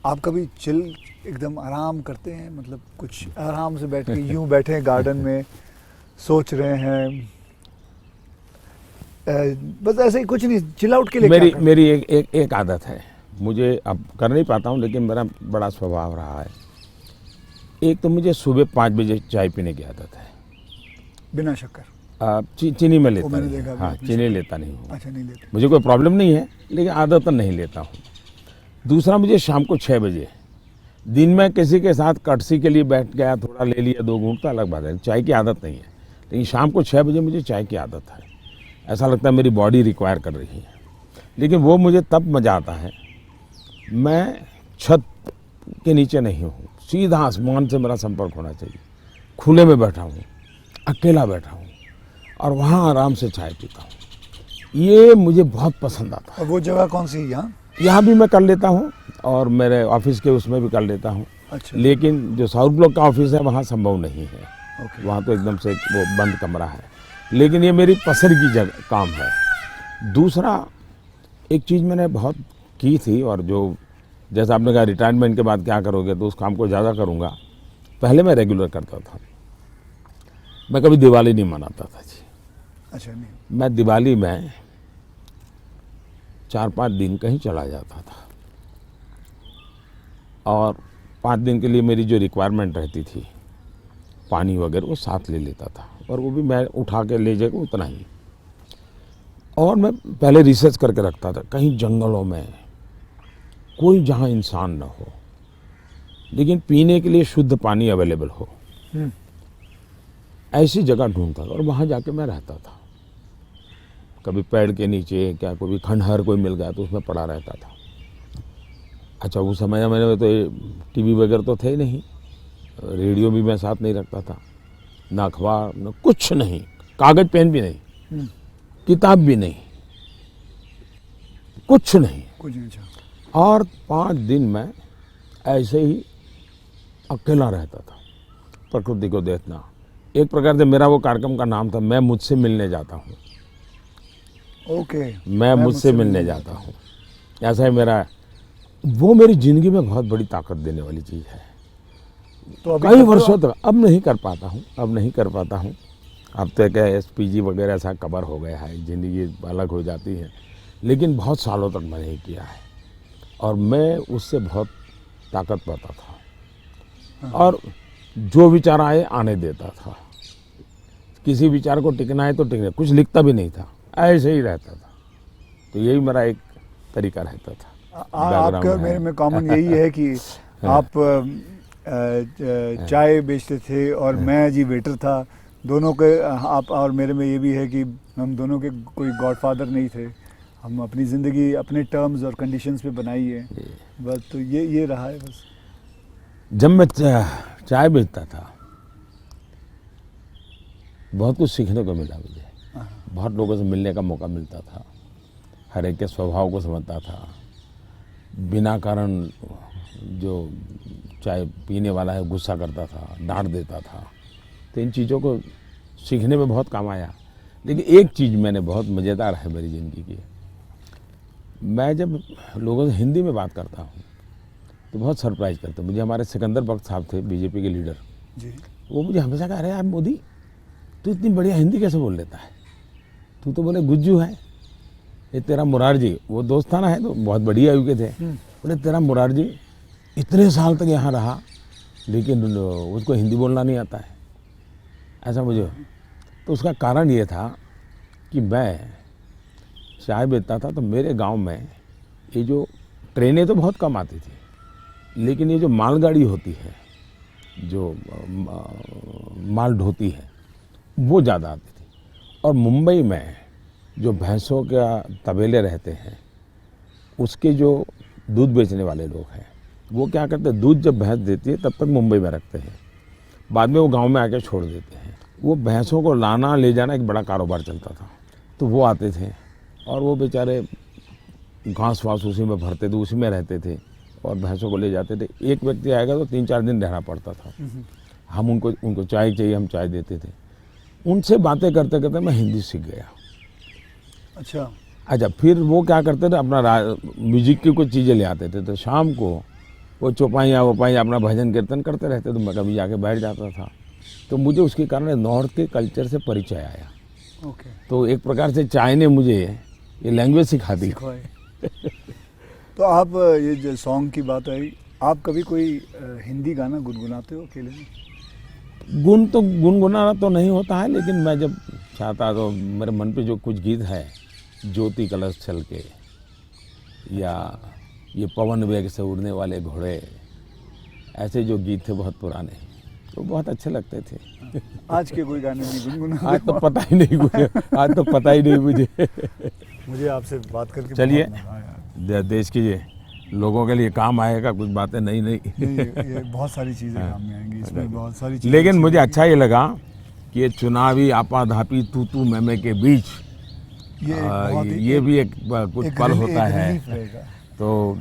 आप कभी चिल एकदम आराम करते हैं, मतलब कुछ आराम से बैठ के यूं बैठे हैं गार्डन में सोच रहे हैं, बस ऐसे ही कुछ नहीं, चिल आउट के लिए मेरी एक आदत है, मुझे अब कर नहीं पाता हूँ, लेकिन मेरा बड़ा स्वभाव रहा है। एक तो मुझे सुबह 5 बजे चाय पीने की आदत है, बिना शक्कर। चीनी में लेता मैंने नहीं, देखा हाँ चीनी लेता नहीं हूँ। अच्छा, नहीं लेते। मुझे कोई प्रॉब्लम नहीं है, लेकिन आदत नहीं लेता हूँ। दूसरा, मुझे शाम को 6 बजे, दिन में किसी के साथ कटसी के लिए बैठ गया, थोड़ा ले लिया 2 घूंट, तो अलग बात है, चाय की आदत नहीं है। लेकिन शाम को 6 बजे मुझे चाय की आदत है, ऐसा लगता है मेरी बॉडी रिक्वायर कर रही है। लेकिन वो मुझे तब मज़ा आता है, मैं छत के नीचे नहीं हूँ, सीधा आसमान से मेरा संपर्क होना चाहिए, खुले में बैठा हूँ, अकेला बैठा हूँ, और वहाँ आराम से चाय पीता हूँ। ये मुझे बहुत पसंद आता है। और वो जगह कौन सी है? यहाँ भी मैं कर लेता हूँ, और मेरे ऑफिस के उसमें भी कर लेता हूँ। अच्छा। लेकिन जो साउथ ब्लॉक का ऑफिस है वहाँ संभव नहीं है। ओके। वहाँ तो एकदम से वो बंद कमरा है। लेकिन ये मेरी पसंद की जगह काम है। दूसरा, एक चीज़ मैंने बहुत की थी, और जो जैसा आपने कहा रिटायरमेंट के बाद क्या करोगे, तो उस काम को ज़्यादा करूँगा। पहले मैं रेगुलर करता था, मैं कभी दिवाली नहीं मनाता था जी। अच्छा। नहीं, मैं दिवाली में 4-5 दिन कहीं चला जाता था, और 5 दिन के लिए मेरी जो रिक्वायरमेंट रहती थी, पानी वगैरह, वो साथ ले लेता था, और वो भी मैं उठा के ले जाएगा उतना ही। और मैं पहले रिसर्च करके रखता था, कहीं जंगलों में कोई जहाँ इंसान न हो, लेकिन पीने के लिए शुद्ध पानी अवेलेबल हो, हम्म, ऐसी जगह ढूंढता था और वहाँ जाके मैं रहता था। कभी पेड़ के नीचे, क्या कोई खंडहर कोई मिल गया तो उसमें पड़ा रहता था। अच्छा, उस समय में तो टीवी वगैरह तो थे ही नहीं, रेडियो भी मैं साथ नहीं रखता था, ना अखबार, न कुछ नहीं, कागज पेन भी नहीं, हम्म, किताब भी नहीं, कुछ नहीं। कुछ नहीं। अच्छा, और 5 दिन मैं ऐसे ही अकेला रहता था, प्रकृति को देखना। एक प्रकार से मेरा वो कार्यक्रम का नाम था, मैं मुझसे मिलने जाता हूँ। ओके, मैं मुझसे मिलने जाता हूँ, ऐसा ही मेरा, वो मेरी ज़िंदगी में बहुत बड़ी ताकत देने वाली चीज़ है। तो अभी कई वर्षों तक अब नहीं कर पाता हूँ, अब तो क्या SPG वगैरह ऐसा कवर हो गया है, ज़िंदगी अलग हो जाती है, लेकिन बहुत सालों तक मैंने नहीं किया है। और मैं उससे बहुत ताकत पाता था और जो विचार आए आने देता था। किसी विचार को टिकना है तो टिकना, कुछ लिखता भी नहीं था, ऐसे ही रहता था। तो यही मेरा एक तरीका रहता था। आपका और मेरे में कॉमन यही है कि आप चाय बेचते थे और मैं जी वेटर था। दोनों के आप और मेरे में ये भी है कि हम दोनों के कोई गॉडफादर नहीं थे। हम अपनी ज़िंदगी अपने टर्म्स और कंडीशंस पे बनाई है बस। तो ये रहा है बस। जब मैं चाय बेचता था, बहुत कुछ सीखने को मिला मुझे। बहुत लोगों से मिलने का मौका मिलता था, हर एक के स्वभाव को समझता था। बिना कारण जो चाय पीने वाला है गुस्सा करता था, डांट देता था। तो इन चीज़ों को सीखने में बहुत काम आया। लेकिन एक चीज़ मैंने बहुत मज़ेदार है मेरी ज़िंदगी की, मैं जब लोगों से हिंदी में बात करता हूँ तो बहुत सरप्राइज करते। मुझे हमारे सिकंदर बख्त साहब थे, बीजेपी के लीडर जी, वो मुझे हमेशा कह रहे हैं, यार मोदी तू इतनी बढ़िया हिंदी कैसे बोल लेता है, तू तो बोले गुज्जू है। ये तेरा मुरारजी, वो दोस्ताना है तो बहुत बढ़िया आयु के थे, बोले तेरा मुरारजी इतने साल तक यहाँ रहा लेकिन उसको हिंदी बोलना नहीं आता है, ऐसा मुझे। तो उसका कारण ये था कि मैं चाय बेचता था तो मेरे गांव में ये जो ट्रेनें तो बहुत कम आती थी, लेकिन ये जो मालगाड़ी होती है, जो माल ढोती है, वो ज़्यादा आती थी। और मुंबई में जो भैंसों का तबेले रहते हैं, उसके जो दूध बेचने वाले लोग हैं, वो क्या करते हैं, दूध जब भैंस देती है तब तक मुंबई में रखते हैं, बाद में वो गांव में आके छोड़ देते हैं। वो भैंसों को लाना ले जाना एक बड़ा कारोबार चलता था। तो वो आते थे और वो बेचारे घास वास उसी में भरते थे, उसी में रहते थे और भैंसों को ले जाते थे। एक व्यक्ति आएगा तो 3-4 दिन रहना पड़ता था। हम उनको चाय चाहिए, हम चाय देते थे। उनसे बातें करते करते मैं हिंदी सीख गया। अच्छा, फिर वो क्या करते थे, अपना म्यूजिक की कुछ चीज़ें ले आते थे, तो शाम को वो चौपाइयाँ वोपाइयाँ अपना भजन कीर्तन करते रहते, तो मैं कभी जाके बैठ जाता था। तो मुझे उसके कारण नॉर्थ के कल्चर से परिचय आया। ओके। तो एक प्रकार से चाय ने मुझे ये लैंग्वेज सिखा दी। तो आप ये जो सॉन्ग की बात आई, आप कभी कोई हिंदी गाना गुनगुनाते हो अकेले में? गुनगुनाना तो नहीं होता है, लेकिन मैं जब चाहता तो मेरे मन पे जो कुछ गीत है, ज्योति कलश छल के, या ये पवन वेग से उड़ने वाले घोड़े, ऐसे जो गीत थे बहुत पुराने, तो बहुत अच्छे लगते थे। आज के कोई गाने नहीं गुनगुनाते? आज तो पता ही नहीं मुझे। मुझे आपसे बात करके चलिए, बहुत मज़ा आया। देश की लोगों के लिए काम आएगा कुछ बातें नई नहीं, ये बहुत सारी चीज़ें काम में आएंगी, इसमें बहुत सारी चीज़ें। लेकिन मुझे अच्छा ये लगा कि ये चुनावी आपाधापी तू मैं के बीच ये भी एक कुछ पल होता है। तो